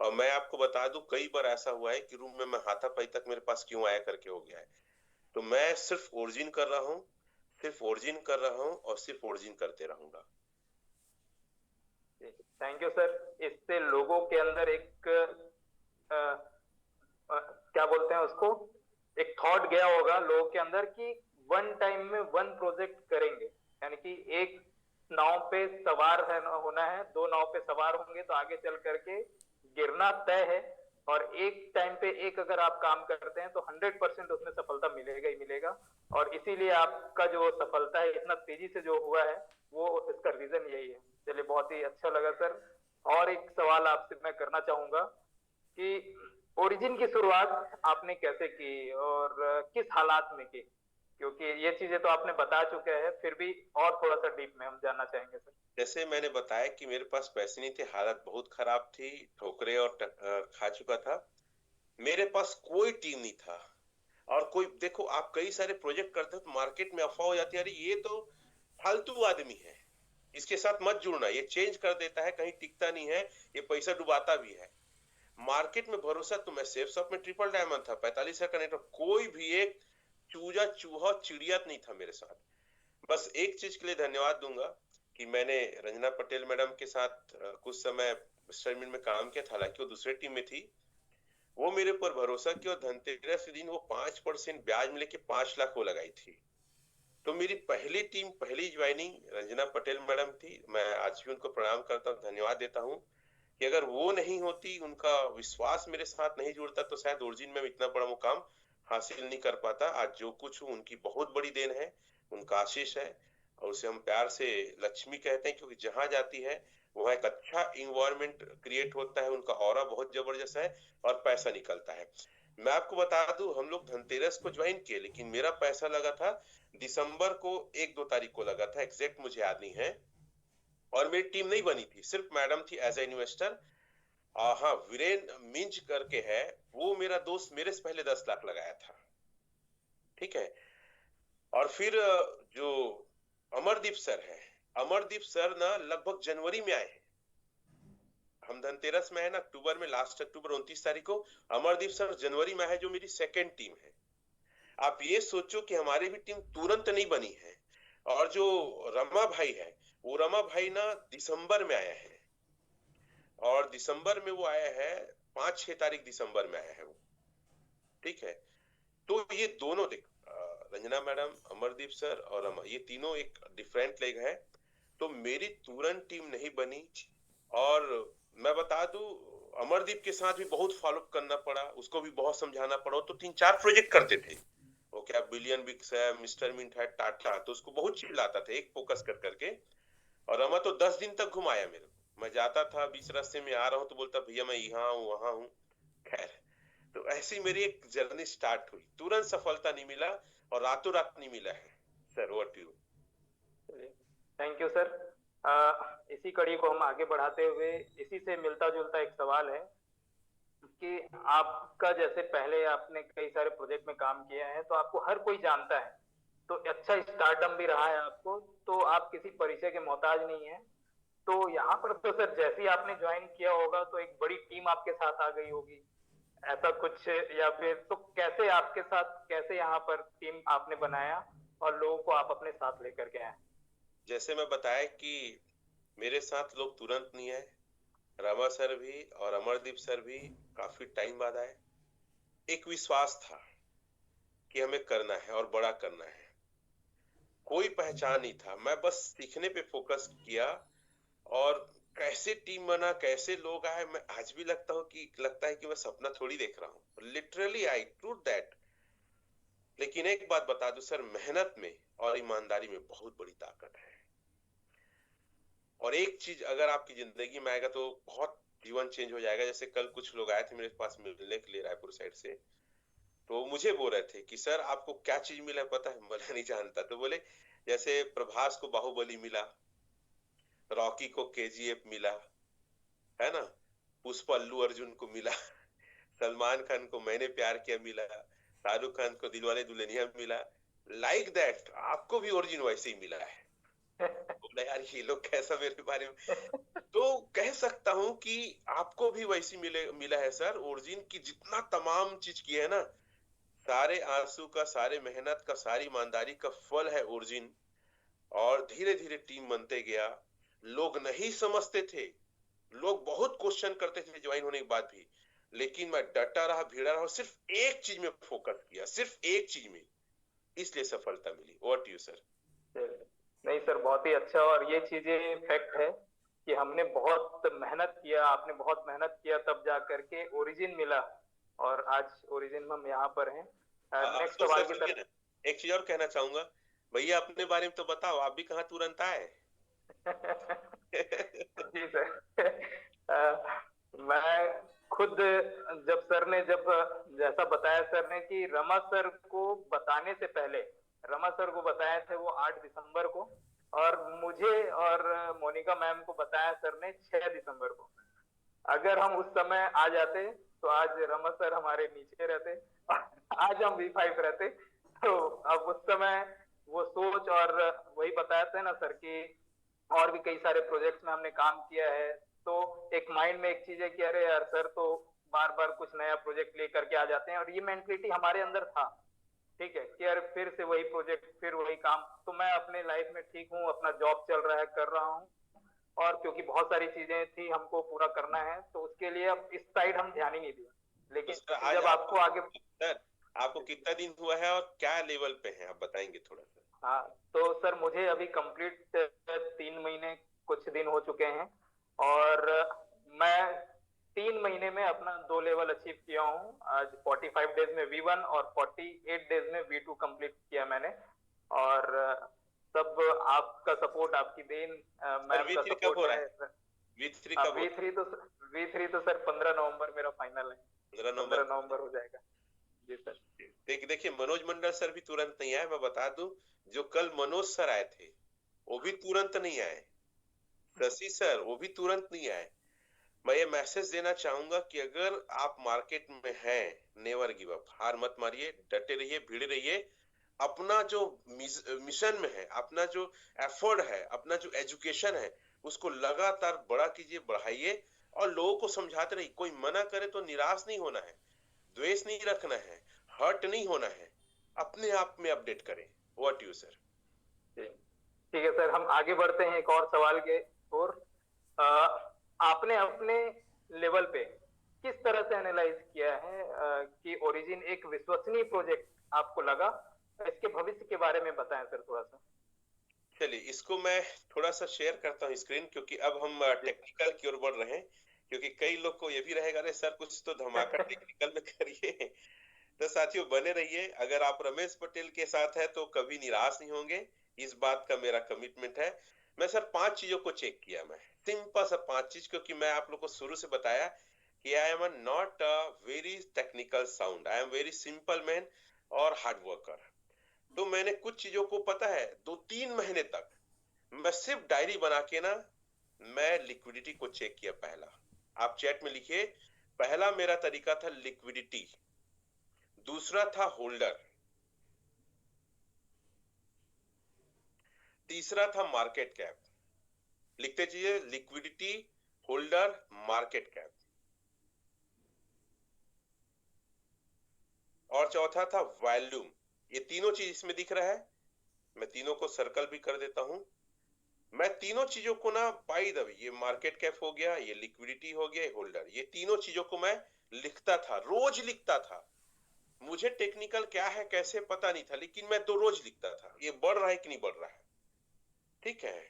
और मैं आपको बता दूं, कई बार ऐसा हुआ है कि रूम में मैं हाथापाई तक मेरे पास क्यों आया करके हो गया है। तो मैं सिर्फ ओरिजिन कर रहा हूँ, सिर्फ ओरिजिन कर रहा हूँ, और सिर्फ ओरिजिन करते रहूंगा। Thank you sir. इससे लोगों के अंदर एक अ, क्या बोलते हैं उसको, एक थॉट गया होगा लोगों के अंदर कि वन टाइम में वन प्रोजेक्ट करेंगे, यानी कि एक नाव पे सवार है, होना है, दो नाव पे सवार होंगे तो आगे चल करके गिरना तय है। और एक टाइम पे एक अगर आप काम करते हैं तो 100% उसमें सफलता मिलेगा ही मिलेगा। और इसीलिए आपका जो सफलता है इतना तेजी से जो हुआ है, वो इसका रीजन यही है। चलिए, बहुत ही अच्छा लगा सर। और एक सवाल आपसे मैं करना चाहूंगा कि ओरिजिन की शुरुआत आपने कैसे की और किस हालात में की, क्योंकि ये चीजें तो आपने बता चुके हैं, फिर भी और थोड़ा सा डीप में हम जानना चाहेंगे सर। जैसे मैंने बताया कि मेरे पास पैसे नहीं थे, हालत बहुत खराब थी, ठोकरे और खा चुका था। मेरे पास कोई टीम नहीं था, और कोई, देखो आप कई सारे प्रोजेक्ट करते हो तो मार्केट में अफवाह हो जाती है, अरे ये तो फालतू आदमी है, इसके साथ मत जुड़ना, ये चेंज कर देता है, कहीं टिकता नहीं है, ये पैसा डुबाता भी है। मार्केट में भरोसा, तो मैं सेफ शॉप में ट्रिपल डायमंड था, 45 का नेटवर्क, कोई भी एक चूजा चूहा चिड़िया नहीं था मेरे साथ। बस एक चीज के लिए धन्यवाद दूंगा कि मैंने रंजना पटेल मैडम के साथ कुछ समय मिस्टर में काम किया था, हालांकि वो दूसरे टीम में थी। वो मेरे पर भरोसा किया, और धनतेरस के दिन वो 5% ब्याज में लेके 5 लाख वो लगाई थी। तो मेरी पहली टीम, पहली ज्वाइनिंग रंजना पटेल मैडम थी। मैं आज भी उनको प्रणाम करता हूँ, धन्यवाद देता हूँ कि अगर वो नहीं होती, उनका विश्वास मेरे साथ नहीं जुड़ता, तो शायद ओरिजिन में इतना बड़ा मुकाम हासिल नहीं कर पाता। आज जो कुछ हूँ उनकी बहुत बड़ी देन है, उनका आशीष है, और उसे हम प्यार से लक्ष्मी कहते हैं, क्योंकि जहां जाती है वहां एक अच्छा इन्वायरमेंट क्रिएट होता है, उनका ऑरा बहुत जबरदस्त है, और पैसा निकलता है। मैं आपको बता दूं, हम लोग धनतेरस को ज्वाइन किए, लेकिन मेरा पैसा लगा था दिसंबर को, 1-2 तारीख को लगा था, एग्जैक्ट मुझे याद नहीं है। और मेरी टीम नहीं बनी थी, सिर्फ मैडम थी एज ए इन्वेस्टर। हाँ, वीरेन मिंज करके है, वो मेरा दोस्त, मेरे से पहले 10 लाख लगाया था। ठीक है। और फिर जो अमरदीप सर है, अमरदीप सर ना लगभग जनवरी में आए हैं। हम धनतेरस में है ना अक्टूबर में, लास्ट अक्टूबर 29 तारीख को। अमरदीप सर जनवरी में है, जो मेरी सेकेंड टीम है। आप ये सोचो कि हमारी भी टीम तुरंत नहीं बनी है। और जो रमा भाई है, वो रमा भाई ना दिसंबर में आया है, और दिसंबर में वो आया है, 5-6 तारीख दिसंबर में आया है वो। ठीक है। तो ये दोनों देख, रंजना मैडम, अमरदीप सर और ये तीनों एक डिफरेंट लेग है। तो मेरी तुरंत टीम नहीं बनी। और मैं बता दूं, अमरदीप के साथ भी बहुत फॉलो करना पड़ा, उसको भी बहुत समझाना पड़ा। तो 3-4 प्रोजेक्ट करते थे वो, क्या बिलियन बिक्स है, मिस्टर मिंट है, टाटा, तो उसको बहुत चिल्लाता था एक फोकस कर करके। और रमा तो 10 दिन तक घुमाया मेरे को, मैं जाता था बीच रास्ते में आ रहा हूँ तो बोलता भैया मैं यहाँ हूँ वहां हूँ। खैर, तो ऐसी मेरी एक जर्नी स्टार्ट हुई। तुरंत सफलता नहीं मिला, और रातों रात नहीं मिला है sir. What you. Thank you sir. इसी कड़ी को हम आगे बढ़ाते हुए, इसी से मिलता जुलता एक सवाल है कि आपका, जैसे पहले आपने कई सारे प्रोजेक्ट में काम किया है तो आपको हर कोई जानता है, तो अच्छा स्टारडम भी रहा है आपको, तो आप किसी परिचय के मोहताज नहीं है। तो यहाँ पर तो सर जैसे ही आपने ज्वाइन किया होगा तो एक बड़ी टीम आपके साथ आ गई होगी, ऐसा कुछ, या फिर तो कैसे आपके साथ, कैसे यहाँ पर टीम आपने बनाया और लोगों को आप अपने साथ लेकर के आए? जैसे मैं बताया कि मेरे साथ लोग तुरंत नहीं आए, रमा सर भी और अमरदीप सर भी काफी टाइम बाद आए। एक विश्वास था कि हमें करना है और बड़ा करना है। कोई पहचान नहीं था, मैं बस सीखने पे फोकस किया। और कैसे टीम बना, कैसे लोग आए, मैं आज भी लगता है कि मैं सपना थोड़ी देख रहा हूँ। Literally I true that. लेकिन एक बात बता दूं सर, मेहनत में और ईमानदारी में बहुत बड़ी ताकत है। और एक चीज अगर आपकी जिंदगी में आएगा तो बहुत जीवन चेंज हो जाएगा। जैसे कल कुछ लोग आए थे मेरे पास मिलने के लिए रायपुर साइड से, तो मुझे बोल रहे थे कि सर आपको क्या चीज मिला है पता है? मैं नहीं जानता। तो बोले जैसे प्रभास को बाहुबली मिला, रॉकी को केजीएफ मिला, है ना, पुष्पा अल्लू अर्जुन को मिला, सलमान खान को मैंने प्यार किया मिला, शाहरुख खान को दिलवाले दुल्हनिया मिला, लाइक दैट आपको भी ओरिजिन वैसे ही मिला है। बोला यार ये लोग कैसा मेरे बारे में, तो कह सकता हूं कि आपको भी वैसी मिला है सर। ओरिजिन की जितना तमाम चीज की है ना, सारे आंसू का, सारे मेहनत का, सारी ईमानदारी का फल है ओरिजिन। और धीरे धीरे टीम बनते गया। लोग नहीं समझते थे, लोग बहुत क्वेश्चन करते थे ज्वाइन होने के बाद भी, लेकिन मैं डटा रहा, भिड़ा रहा और सिर्फ एक चीज में फोकस किया, सिर्फ एक चीज में, इसलिए सफलता मिली। What you sir? नहीं सर, बहुत ही अच्छा। और ये चीजें फैक्ट है कि हमने बहुत मेहनत किया, आपने बहुत मेहनत किया, तब जा करके ओरिजिन मिला। और आज ओरिजिन में हम यहाँ पर हैं। नेक्स्ट तो सवाल सर की सुनिए तरफ। ना, एक चीज और कहना चाहूंगा। भैया अपने बारे में तो बताओ, आप भी कहाँ तुरंत आए? जी सर। मैं खुद, जब जैसा बताया सर ने कि रमा सर को बताने से पहले, रमा सर को बताए थे वो 8 दिसंबर को, और मुझे और मोनिका मैम को बताया सर ने 6 दिसंबर को। अगर हम उस समय आ जाते तो आज रमा सर हमारे नीचे रहते, आज हम V5 रहते। तो अब उस समय वो सोच, और वही बताया था ना सर कि और भी कई सारे प्रोजेक्ट्स में हमने काम किया है, तो एक माइंड में एक चीज है कि अरे यार सर तो बार बार कुछ नया प्रोजेक्ट लेकर के आ जाते हैं, और ये मेंटलिटी हमारे अंदर था। ठीक है कि यार फिर से वही प्रोजेक्ट, फिर वही काम। तो मैं अपने लाइफ में ठीक हूँ, अपना जॉब चल रहा है, कर रहा हूँ। और क्योंकि बहुत सारी चीजें थी हमको पूरा करना है, तो उसके लिए अब इस साइड हम ध्यान ही नहीं दिया। तो सर लेकिन आज जब आप, आपको आगे, सर आपको कितना दिन हुआ है और क्या लेवल पे हैं, आप बताएंगे थोड़ा सा? हाँ, तो सर मुझे अभी कंप्लीट 3 महीने कुछ दिन हो चुके हैं। और मैं 3 महीने में अपना 2 लेवल अचीव किया हूँ। आज 45 डेज में V1 और 48 डेज में V2 कंप्लीट किया मैंने। और सब आपका सपोर्ट, आपकी देन, सर मैम वी का थ्री कब सपोर्ट हो रहा है। है? वी थ्री हाँ, कब हो रहा V3 तो सर 15 नवंबर मेरा फाइनल है। है? 15 नवंबर 15 नवंबर हो जाएगा। जी सर। देखिए मनोज मंडल सर भी तुरंत नहीं आए, मैं बता दूं। जो कल मनोज सर आए थे वो भी तुरंत नहीं आए। शशि सर वो भी तुरंत नहीं आए। मैं ये मैसेज देना चाहूंगा कि अगर आप मार्केट में हैं, नेवर गिव अप, हार मत मारिए, डटे रहिए, भिड़े रहिए। अपना जो मिशन में है, अपना जो एफर्ट है, अपना जो एजुकेशन है, उसको लगातार बड़ा कीजिए, बढ़ाइए। और लोगों को समझाते रहिए। कोई मना करे तो निराश नहीं होना है, द्वेष नहीं रखना है, हर्ट नहीं होना है, अपने आप में अपडेट करें। What you sir? ठीक है सर, हम आगे बढ़ते हैं एक और सवाल के ओर। अ, आपने अपने लेवल पे किस तरह से एनालाइज किया है कि ओरिजिन एक विश्वसनीय प्रोजेक्ट आपको लगा? इसके भविष्य के बारे में बताएं सर थोड़ा सा। चलिए इसको मैं थोड़ा सा शेयर करता हूँ स्क्रीन, क्योंकि अब हम जी। टेक्निकल की ओर बढ़ रहे हैं। क्योंकि कई लोग को ये भी रहेगा, अरे सर कुछ तो धमाका टेक्निकल में करिए। तो साथियों बने रहिए। अगर आप रमेश पटेल के साथ है तो कभी निराश नहीं होंगे, इस बात का मेरा कमिटमेंट है। मैं सर 5 चीजों को चेक किया, मैं सिंपल सा 5 चीज, क्योंकि मैं आप लोग को शुरू से बताया कि I am not a very technical sound, I am very simple man और हार्ड वर्कर। तो मैंने कुछ चीजों को, पता है, 2-3 महीने तक मैं सिर्फ डायरी बना के ना, मैं लिक्विडिटी को चेक किया। पहला, आप चैट में लिखिए, पहला मेरा तरीका था लिक्विडिटी, दूसरा था होल्डर, तीसरा था मार्केट कैप। लिखते जाइए, लिक्विडिटी, होल्डर, मार्केट कैप। और चौथा था वॉल्यूम। ये तीनों चीज इसमें दिख रहा है, मैं तीनों को सर्कल भी कर देता हूं। मैं तीनों चीजों को ना, बाय द वे, ये मार्केट कैप हो गया, ये लिक्विडिटी हो गया, ये होल्डर, ये तीनों चीजों को मैं लिखता था, रोज लिखता था। मुझे टेक्निकल क्या है कैसे पता नहीं था, लेकिन मैं तो रोज लिखता था ये बढ़ रहा है कि नहीं बढ़ रहा है। ठीक है,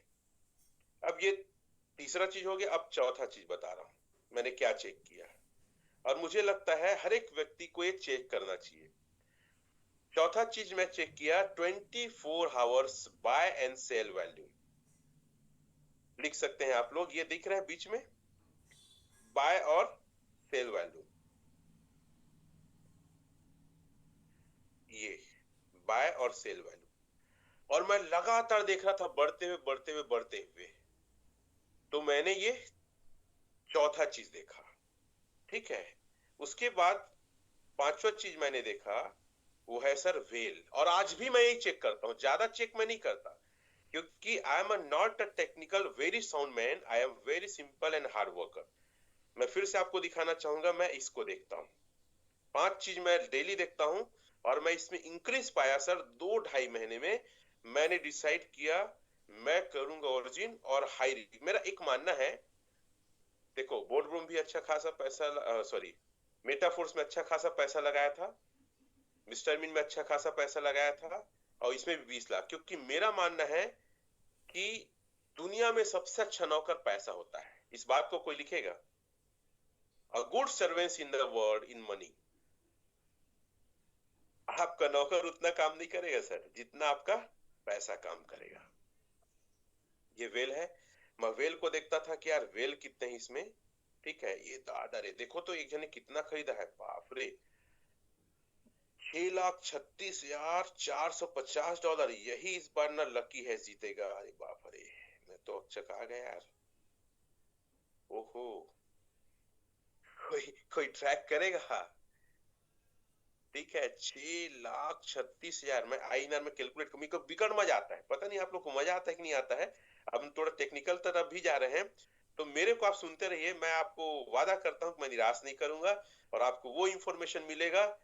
अब ये तीसरा चीज हो गया। अब चौथा चीज बता रहा हूं मैंने क्या चेक किया, और मुझे लगता है हर एक व्यक्ति को ये चेक करना चाहिए। चौथा चीज मैं चेक किया, 24 hours buy and sell value. लिख सकते हैं आप लोग, ये दिख रहा है बीच में, बाय और सेल वैल्यू। ये बाय और सेल वैल्यू, और मैं लगातार देख रहा था, बढ़ते हुए बढ़ते हुए बढ़ते हुए। तो मैंने ये चौथा चीज देखा। ठीक है। उसके बाद पांचवा चीज मैंने देखा वो है सर वेल, और आज भी मैं यही चेक करता हूँ, ज्यादा चेक मैं नहीं करता, क्योंकि I am not a technical very sound man, I am very simple and hard worker. मैं फिर से आपको दिखाना चाहूंगा, मैं इसको देखता हूँ, पांच चीज मैं डेली देखता हूं, और मैं इसमें इंक्रीज पाया सर 2-2.5 महीने में। मैंने डिसाइड किया मैं करूंगा ओरिजिन और हाई रिस्क। मेरा एक मानना है, देखो बोर्ड रूम भी अच्छा खासा पैसा, सॉरी मेटाफोर्स में अच्छा खासा पैसा लगाया था, मिस्टर मिन में अच्छा खासा पैसा लगाया था, और इसमें भी 20 लाख, क्योंकि मेरा मानना है कि दुनिया में सबसे अच्छा नौकर पैसा होता है। इस बात को कोई लिखेगा? A good servants in the world in money. आपका नौकर उतना काम नहीं करेगा सर जितना आपका पैसा काम करेगा। ये वेल है। मैं वेल को देखता था कि यार वेल कितने हैं इसमें, ठीक है। ये दादा रे, देखो तो एक जने कितना खरीदा है, बाप रे, $6,36,450। यही इस बार ना लकी है जीतेगा। अरे बाप रे, मैं तो चका गया यार। ओहो, कोई कोई ट्रैक करेगा? ठीक है, 6,36,000। मैं आईएनआर में कैलकुलेट कर, मेरे को बिकट मजा आता है, पता नहीं आप लोग को मजा आता है कि नहीं आता है। अब हम थोड़ा टेक्निकल तरफ भी जा रहे हैं, तो मेरे को आप सुनते रहिए, मैं आपको वादा करता हूं कि मैं निराश नहीं करूंगा, और आपको वो इंफॉर्मेशन मिलेगा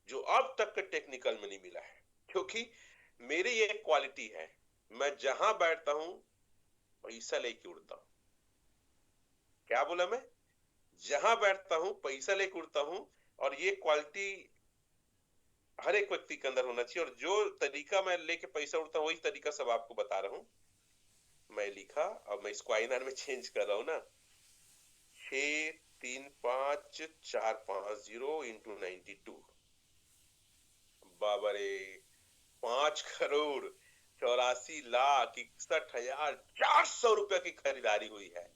जो अब तक के टेक्निकल में नहीं मिला है। क्योंकि मेरी ये क्वालिटी है, मैं जहां बैठता हूं पैसा लेके उड़ता हूं। क्या बोला मैं? जहां बैठता हूं पैसा लेके उड़ता हूं। और ये क्वालिटी हर एक व्यक्ति के अंदर होना चाहिए, और जो तरीका मैं लेके पैसा उड़ता हूँ वही तरीका सब आपको बता रहा हूँ। मैं लिखा, अब मैं इसको आईएनआर में चेंज कर रहा हूँ ना, 6,3,5,450 बाबा रे, 5,84,61,400 रुपए की खरीदारी हुई है।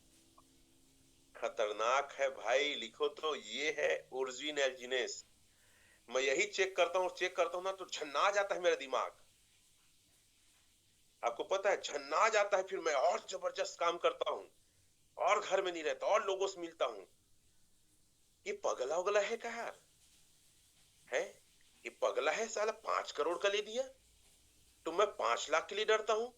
खतरनाक है भाई, लिखो तो, ये है ओरिजिन एल्जिनेस। मैं यही चेक करता हूँ ना, तो झन्ना जाता है मेरा दिमाग। आपको पता है, झन्ना जाता है, फिर मैं और जबरदस्त काम करता हूँ, और घर में नहीं रहता, और लोगों से मिलता हूँ। ये पगला उगला है क्या यार? है, ये पगला है साला, 5 करोड़ का ले दिया। तो मैं 5 लाख के लिए डरता हूँ,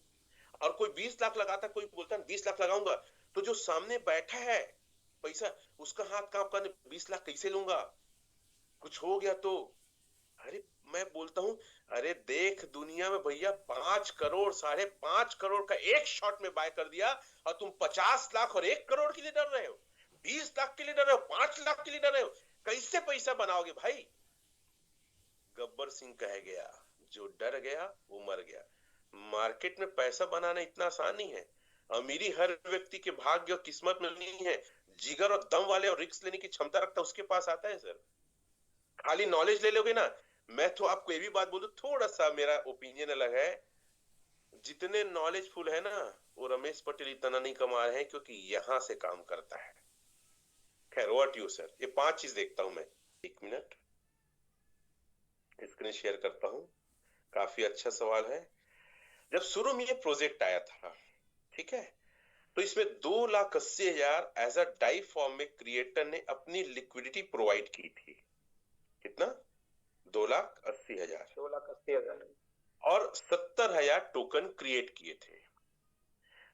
और कोई 20 लाख लगाता, कोई बोलता है 20 लाख लगाऊंगा, तो जो सामने बैठा है पैसा, उसका हाथ कांप कर 20 लाख कैसे लूंगा, कुछ हो गया तो। अरे मैं बोलता हूँ, अरे देख दुनिया में भैया 5 करोड़, 5.5 करोड़ का एक शॉट में बाय कर दिया, और तुम 50 लाख और 1 करोड़ के लिए डर रहे हो, 20 लाख के लिए डर रहे हो, 5 लाख के लिए डर रहे हो। कैसे पैसा बनाओगे भाई? गब्बर सिंह कह गया, जो डर गया वो मर गया। मार्केट में पैसा बनाना इतना आसान नहीं है। अमीरी हर व्यक्ति के भाग्य और किस्मत में नहीं है, जिगर और दम वाले और रिस्क लेने की क्षमता रखता उसके पास आता है सर। खाली नॉलेज ले लोगे ना, मैं तो आपको ये भी बात बोलूं, थोड़ा सा मेरा ओपिनियन अलग है, जितने नॉलेजफुल है ना, वो रमेश पटेल इतना नहीं कमा रहे हैं, क्योंकि यहां से काम करता है। खैर, व्हाट यू सर, ये 5 चीज देखता हूं मैं। 1 मिनट, स्क्रीन शेयर करता हूं। काफी अच्छा सवाल है। जब शुरू में ये प्रोजेक्ट आया था, ठीक है, तो इसमें 2,80,000 एज अ डाई फॉर्म में क्रिएटर ने अपनी लिक्विडिटी प्रोवाइड की थी। कितना? 2,80,000। 2,80,000। और 70,000 टोकन क्रिएट किए थे।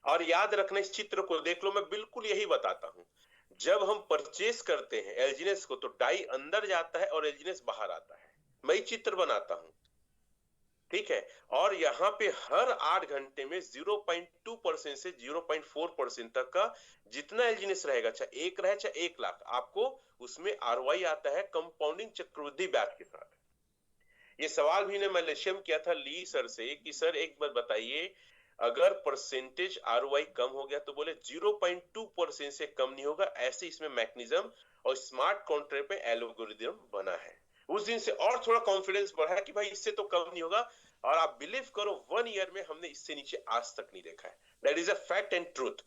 और याद रखना, इस चित्र को देख लो, मैं बिल्कुल यही बताता हूं। जब हम परचेस करते हैं एलजीनेस को, तो डाई अंदर जाता है और एलजीनेस बाहर आता है। मैं चित्र बनाता हूं, ठीक है। और यहाँ पे हर 8 घंटे में 0.2% से 0.4% तक का जितना एलजीनेस रहेगा, चाहे 1 रहे चाहे 1 लाख, आपको उसमें आरओआई आता है कंपाउंडिंग चक्रवृद्धि ब्याज के साथ। ये सवाल भी ने मलेशियम किया था ली सर से कि सर एक बात बताइए, अगर परसेंटेज आरओआई कम हो गया, तो बोले 0.2% से कम नहीं होगा, ऐसे इसमें मैकेनिज्म और स्मार्ट कॉन्ट्रैक्ट पे एल्गोरिदम बना है। उस दिन से और थोड़ा कॉन्फिडेंस बढ़ा कि भाई इससे तो कम नहीं होगा, और आप बिलीव करो 1 ईयर में हमने इससे नीचे आज तक नहीं देखा है। That is a fact and truth.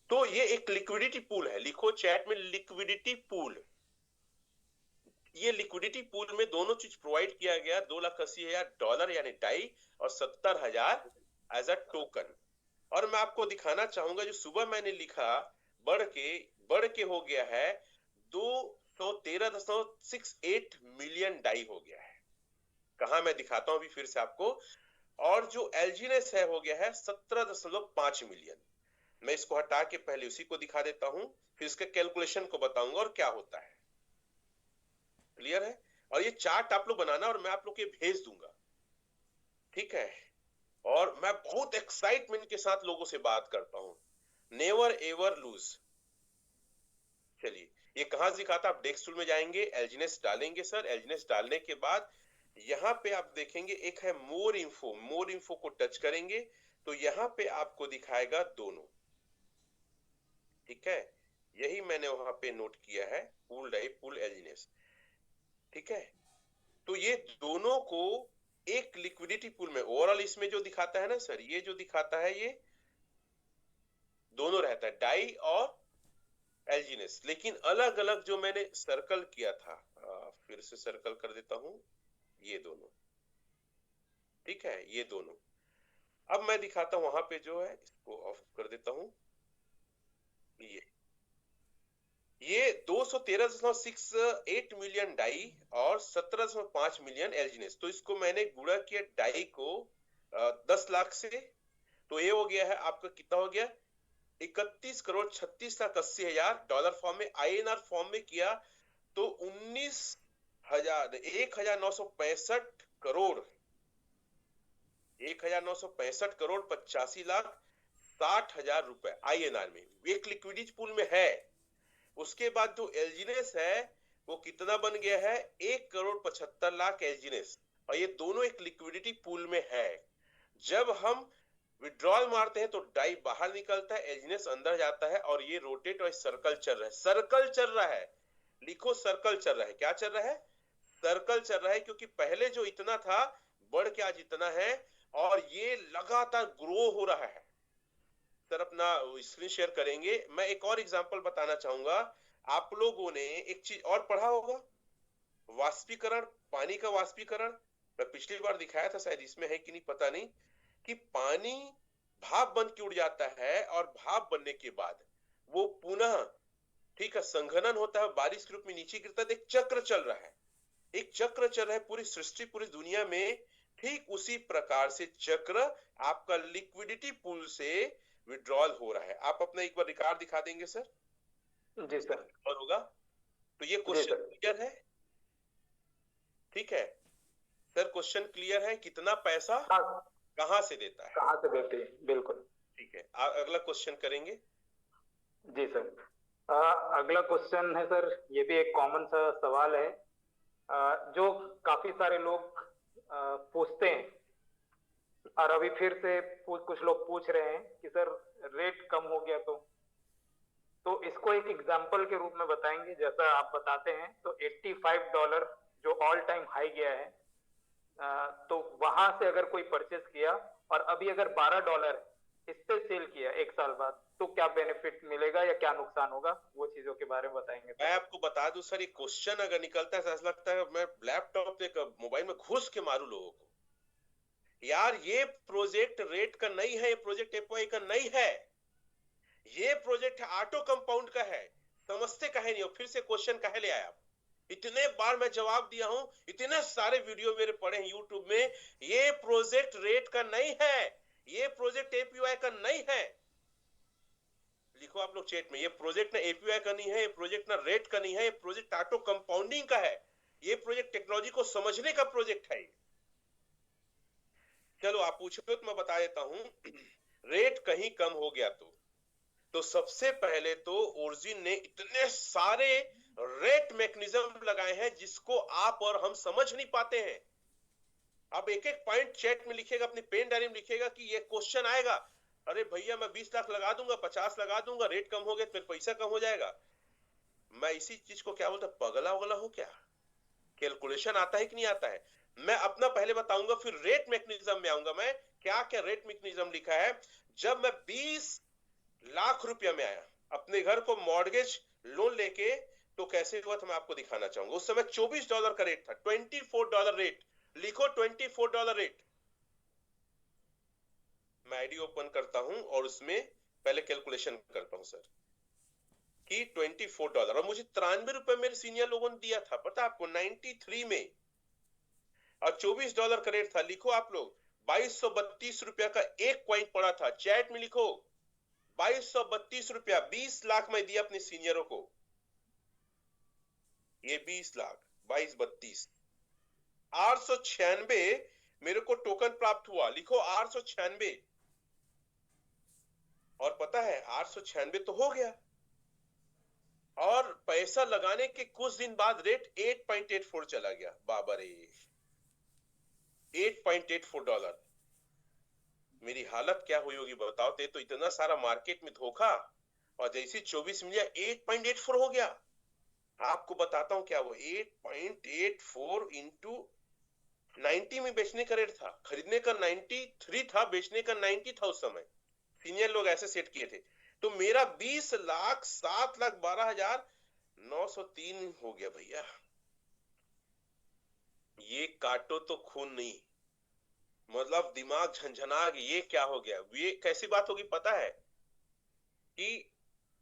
तो ये एक लिक्विडिटी पूल है, लिखो चैट में लिक्विडिटी पूल। ये लिक्विडिटी पूल में दोनों चीज प्रोवाइड किया गया, $2,80,000 यानी डाई, और 70,000 एज अ टोकन। और मैं आपको दिखाना चाहूंगा, जो सुबह मैंने लिखा बढ़ के हो गया है 213.68 मिलियन डाई हो गया है। कहां मैं दिखाता हूं अभी फिर से आपको। और जो एलजीनेस है हो गया है 17.5 मिलियन। मैं इसको हटा के पहले उसी को दिखा देता हूं, फिर इसके कैलकुलेशन को बताऊंगा और क्या होता है। क्लियर है? और ये चार्ट आप लोग बनाना और मैं आप लोग के भेज दूंगा, ठीक है? और मैं बहुत एक्साइटमेंट के साथ लोगों से बात करता हूं, नेवर एवर लूज। चलिए, ये कहां दिखाता, आप डेस्क टूल में जाएंगे, एलजीनेस डालेंगे सर। एलजीनेस डालने के बाद यहाँ पे आप देखेंगे एक है मोर इन्फो। मोर इन्फो को टच करेंगे तो यहाँ पे आपको दिखाएगा दोनों, ठीक है? यही मैंने वहां पे नोट किया है, पूल डाई पूल एलजीनेस, ठीक है? तो ये दोनों को एक लिक्विडिटी पूल में, ओवरऑल इसमें जो दिखाता है ना सर, ये जो दिखाता है ये दोनों रहता है, डाई और एलजीनेस, लेकिन अलग अलग जो मैंने सर्कल किया था, फिर से सर्कल कर देता हूं, ये दोनों, ठीक है? ये दोनों अब मैं दिखाता हूं वहां पे जो है, इसको ऑफ कर देता हूं। ये 213.68 मिलियन डाई और 17.5 मिलियन एलजीनेस। तो इसको मैंने गुणा किया डाई को 10 लाख से, तो ये हो गया है आपका कितना हो गया, 31,36,80,000 डॉलर फॉर्म में। आईएनआर फॉर्म में किया तो 19,965 करोड़ 1,965 करोड़ 85,60,60 रुपए आईएनआर में एक लिक्विडिटी पूल में है। उसके बाद जो एलजीनेस है वो कितना बन गया है, 1,75,00,000 एलजीनेस, और ये दोनों एक लिक्विडिटी पूल में है। जब हम विड्रॉल मारते हैं तो डाई बाहर निकलता है, एलजीनेस अंदर जाता है, और ये रोटेट और सर्कल चल रहा है। सर्कल चल रहा है, लिखो सर्कल चल रहा है। क्या चल रहा है? सर्कल चल रहा है, क्योंकि पहले जो इतना था बढ़ के आज इतना है, और ये लगातार ग्रो हो रहा है। सर अपना स्क्रीन शेयर करेंगे। मैं एक और एग्जांपल बताना चाहूंगा। आप लोगों ने एक चीज और पढ़ा होगा, वाष्पीकरण, पानी का वाष्पीकरण। मैं पिछली बार दिखाया था, शायद इसमें है कि नहीं पता नहीं, कि पानी भाप बन के उड़ जाता है और भाप बनने के बाद वो पुनः, ठीक है, संघनन होता है, बारिश के रूप में नीचे गिरता है। एक चक्र चल रहा है, एक चक्र चल रहा है पूरी सृष्टि, पूरी दुनिया में। ठीक उसी प्रकार से चक्र आपका लिक्विडिटी पूल से विड्रॉल हो रहा है। आप अपना एक बार रिकॉर्ड दिखा देंगे सर? जी सर। और होगा तो ये क्वेश्चन क्लियर है, ठीक है सर? क्वेश्चन क्लियर है, कितना पैसा कहां से देता है, कहां से देते हैं, बिल्कुल ठीक है। अगला क्वेश्चन करेंगे। जी सर। अगला क्वेश्चन है सर, ये भी एक कॉमन सा सवाल है जो काफी सारे लोग पूछते हैं, और अभी फिर से कुछ लोग पूछ रहे हैं कि सर रेट कम हो गया तो इसको एक एग्जांपल के रूप में बताएंगे। जैसा आप बताते हैं तो $85 जो ऑल टाइम हाई गया है, तो वहां से अगर कोई परचेस किया और अभी अगर $12 इस पे सेल किया एक साल बाद, तो क्या बेनिफिट मिलेगा या क्या नुकसान होगा, वो चीजों के बारे में बताएंगे। मैं आपको बता दूं सर, ये क्वेश्चन अगर निकलता है तो ऐसा लगता है मैं लैपटॉप पे मोबाइल में घुस के मारू लोगों को। यार ये प्रोजेक्ट रेट का नहीं है, ये प्रोजेक्ट एपीवाई का नहीं है, ये प्रोजेक्ट ऑटो कंपाउंड का है। समझते काहे नहीं हो? फिर से क्वेश्चन काहे ले आए आप? इतने बार मैं जवाब दिया हूं, इतने सारे वीडियो मेरे पड़े हैं यूट्यूब में। ये प्रोजेक्ट रेट का नहीं है, ये प्रोजेक्ट एपीवाई का नहीं है। लिखो आप लोग चैट में, ये प्रोजेक्ट ना एपीवाई का नहीं है, ये प्रोजेक्ट ना रेट का नहीं है, ये प्रोजेक्ट ऑटो कंपाउंडिंग का है। ये प्रोजेक्ट टेक्नोलॉजी को समझने का प्रोजेक्ट है। चलो आप पूछो तो मैं बता देता हूं। रेट कहीं कम हो गया तो सबसे पहले तो ओरिजिन ने इतने सारे रेट मैकेनिज्म लगाए हैं जिसको आप और हम समझ नहीं पाते हैं। अब एक एक पॉइंट चैट में लिखेगा, अपनी पेन डायरी में लिखेगा कि ये क्वेश्चन आएगा, अरे भैया मैं 20 लाख लगा दूंगा, 50 लगा दूंगा, रेट कम हो गया तो फिर पैसा कम हो जाएगा। मैं इसी चीज को क्या बोलता, पगला वगला हो क्या? कैलकुलेशन आता है कि नहीं आता है? मैं अपना पहले बताऊंगा, फिर रेट मैकेनिज्म में आऊंगा। मैं क्या क्या रेट मैकेनिज्म लिखा है। जब मैं 20 लाख रुपया में आया अपने घर को मॉर्गेज लोन लेके, तो कैसे हुआ तो मैं आपको दिखाना चाहूंगा। उस समय $24 का रेट था, $24 रेट। लिखो $24 रेट। मैं आईडी ओपन करता हूं और उसमें पहले कैलकुलेशन करता हूं सर। कि $24, और मुझे $93 मेरे सीनियर लोगों ने दिया था, पता आपको, 93 में, और $24 का रेट था। लिखो आप लोग, ₹2232 का एक कॉइन पड़ा था। चैट में लिखो, ₹2232, 20 लाख मैं दिया अपने सीनियरों को। ये 20 लाख, 22 32, 896 मेरे को टोकन प्राप्त हुआ। लिखो 896। और पता है 896 तो हो गया, और पैसा लगाने के कुछ दिन बाद रेट 8.84 चला गया। बाबा रे, $8.84। मेरी हालत क्या हुई होगी बताओ। ते तो इतना सारा मार्केट में धोखा, और जैसे 24 मिल गया 8.84 हो गया। आपको बताता हूं क्या वो 8.84 इंटू 90 में बेचने का रेट था। खरीदने का 93 था, बेचने का 90 था उस समय। सीनियर लोग ऐसे सेट किए थे। तो मेरा 20,07,12,903 हो गया भैया। ये काटो तो खून नहीं, मतलब दिमाग झंझना गया। ये क्या हो गया? ये कैसी बात होगी पता है, कि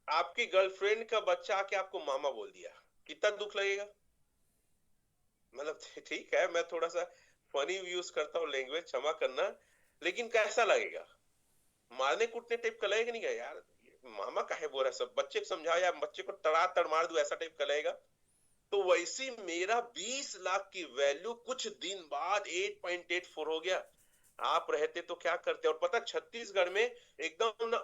आपकी गर्लफ्रेंड का बच्चा आके आपको मामा बोल दिया। कितना दुख लगेगा? मतलब ठीक है, मैं थोड़ा सा फनी यूज करता हूँ लैंग्वेज, क्षमा करना, लेकिन कैसा लगेगा? मारने कूटने टाइप का लगेगा? नहीं यार, मामा काहे बोल रहा है, सब बच्चे को समझाओ, या बच्चे को तड़ा तड़ मार दो, ऐसा टाइप का लगेगा। तो वैसी मेरा 20 लाख की वैल्यू कुछ दिन बाद 8.84 हो गया। आप रहते तो क्या करते? और पता, छत्तीसगढ़ में एकदम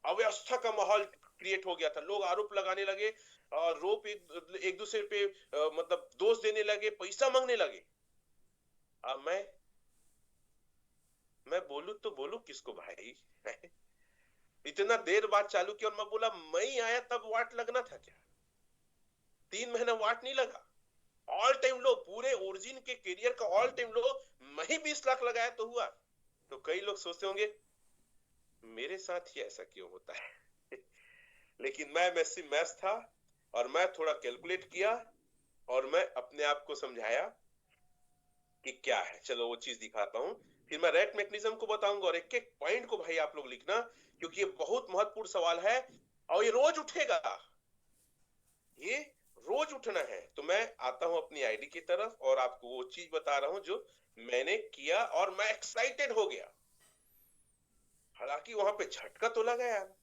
अव्यवस्था का माहौल क्रिएट हो गया था। लोग आरोप लगाने लगे, और रोप एक दूसरे पे मतलब दोष देने लगे, पैसा मांगने लगे। अब मैं बोलू तो बोलू किसको भाई? इतना देर बाद चालू किया, और मैं बोला मैं आया तब वाट लगना था क्या? 3 महीना वाट नहीं लगा। ऑल टाइम लो, पूरे ओरिजिन के करियर का ऑल टाइम लो, मैं ही 20 लाख लगाया तो हुआ। तो कई लोग सोचते होंगे मेरे साथ ही ऐसा क्यों होता है? लेकिन मैं मैसी मैथ था, और मैं थोड़ा कैलकुलेट किया, और मैं अपने आप को समझाया कि क्या है। चलो वो चीज दिखाता हूं, फिर मैं रेट मैकेनिज्म को बताऊंगा, और एक एक पॉइंट को भाई आप लोग लिखना, क्योंकि ये बहुत महत्वपूर्ण सवाल है, और ये रोज उठेगा, ये रोज उठना है। तो मैं आता हूं अपनी आईडी की तरफ, और आपको वो चीज बता रहा हूं जो मैंने किया, और मैं एक्साइटेड हो गया। हालांकि वहां पे झटका तो लगा यार।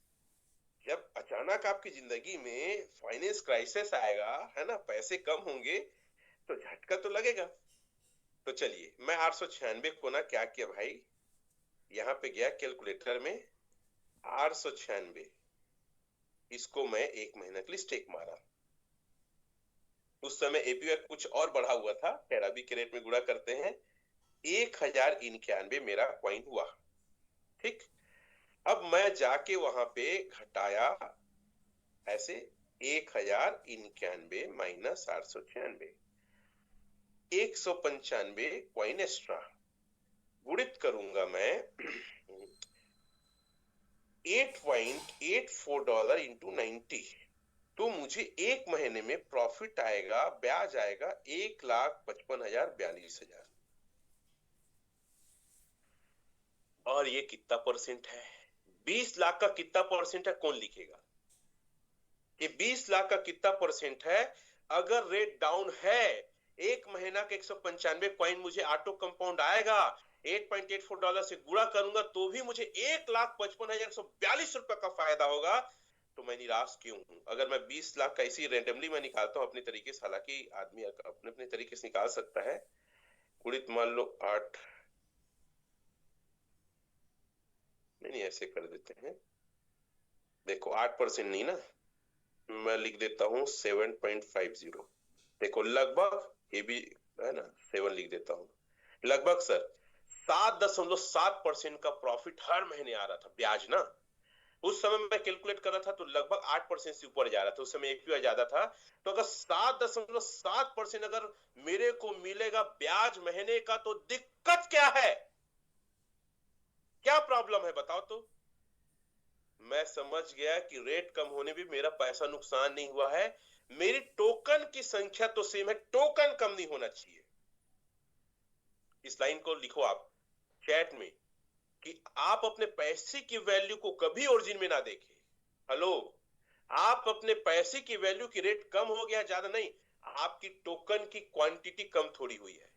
जब अचानक आपकी जिंदगी में फाइनेंस क्राइसिस आएगा, है ना, पैसे कम होंगे, तो झटका तो लगेगा। तो चलिए, मैं 896 को ना क्या किया भाई, यहाँ पे गया कैलकुलेटर में, 896 इसको मैं 1 महीने के लिए स्टेक मारा। उस समय एपीआई कुछ और बढ़ा हुआ था, खैर अभी के रेट में गुणा करते हैं, 1091 मेरा कॉइन हुआ। ठीक, अब मैं जाके वहां पे घटाया ऐसे, 1091 माइनस 896, 195 कॉइन एक्स्ट्रा, गुणित करूंगा मैं $8.84 इंटू 90, तो मुझे 1 महीने में प्रॉफिट आएगा, ब्याज आएगा 1,55,042। और ये कितना परसेंट है? 20 लाख का कितना परसेंट है, कौन लिखेगा? कि 20 लाख का कितना परसेंट है? अगर रेट डाउन है, 1 महीना का 195 कॉइन मुझे ऑटो कंपाउंड आएगा, $8.84 से गुणा करूंगा तो भी मुझे 1,55,142 का फायदा होगा। तो मैं निराश क्यों हूं? अगर मैं 20 लाख का इसी रेंडमली मैं निकालता हूं अपने तरीके से, हालांकि आदमी अपने अपने तरीके से निकाल सकता है, गुणित मान लो 8, नहीं ऐसे कर देते हैं, देखो 8% नहीं ना, मैं लिख देता हूं 7.50, देखो लगभग, ये भी है ना, 7 लिख देता हूं, लगभग सर 7.7% का प्रॉफिट हर महीने आ रहा था, ब्याज ना। उस समय मैं कैलकुलेट कर रहा था तो लगभग 8% से ऊपर जा रहा था, उस समय एपीआई ज्यादा था। तो अगर 7.7% अगर मेरे को मिलेगा ब्याज महीने का, तो दिक्कत क्या है? क्या प्रॉब्लम है बताओ तो? मैं समझ गया कि रेट कम होने भी मेरा पैसा नुकसान नहीं हुआ है, मेरी टोकन की संख्या तो सेम है, टोकन कम नहीं होना चाहिए। इस लाइन को लिखो आप चैट में, कि आप अपने पैसे की वैल्यू को कभी ओरिजिन में ना देखें। हेलो, आप अपने पैसे की वैल्यू की रेट कम हो गया, ज्यादा नहीं, आपकी टोकन की क्वांटिटी कम थोड़ी हुई है,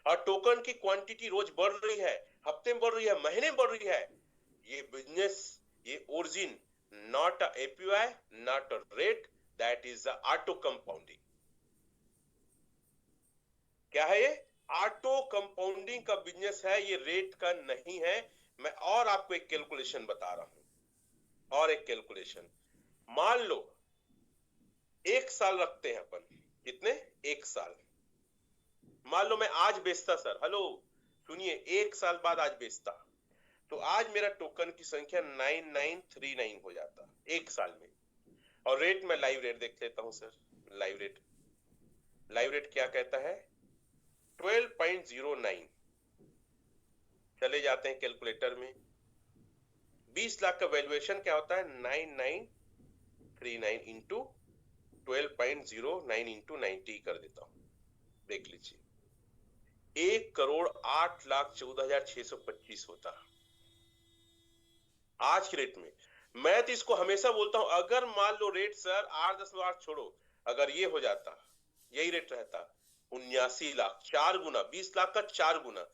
और टोकन की क्वांटिटी रोज बढ़ रही है, हफ्ते में बढ़ रही है, महीने में बढ़ रही है। ये बिजनेस, ये origin, not a API, not a rate, that is the auto compounding. क्या है ये? ऑटो कंपाउंडिंग का बिजनेस है, ये रेट का नहीं है। मैं और आपको एक कैलकुलेशन बता रहा हूं, और एक कैलकुलेशन। मान लो 1 साल रखते हैं अपन, कितने? 1 साल। मान लो मैं आज बेचता सर, हेलो सुनिए, 1 साल बाद आज बेचता, तो आज मेरा टोकन की संख्या 9939 हो जाता 1 साल में। और रेट, में लाइव रेट देख लेता हूं sir. Live rate, live rate क्या कहता है? 12.09। चले जाते हैं कैलकुलेटर में। 20 लाख का वैल्यूएशन क्या होता है? 9939 इंटू 12.09 इंटू 90 कर देता हूं, देख लीजिए, 1,08,14,625 होता आज के रेट में। मैं तो इसको हमेशा बोलता हूं, अगर मान लो रेट सर 8-10 बार छोड़ो, अगर ये हो जाता, यही रेट रहता, 79 लाख, 4 गुना, 20 लाख का 4 गुना,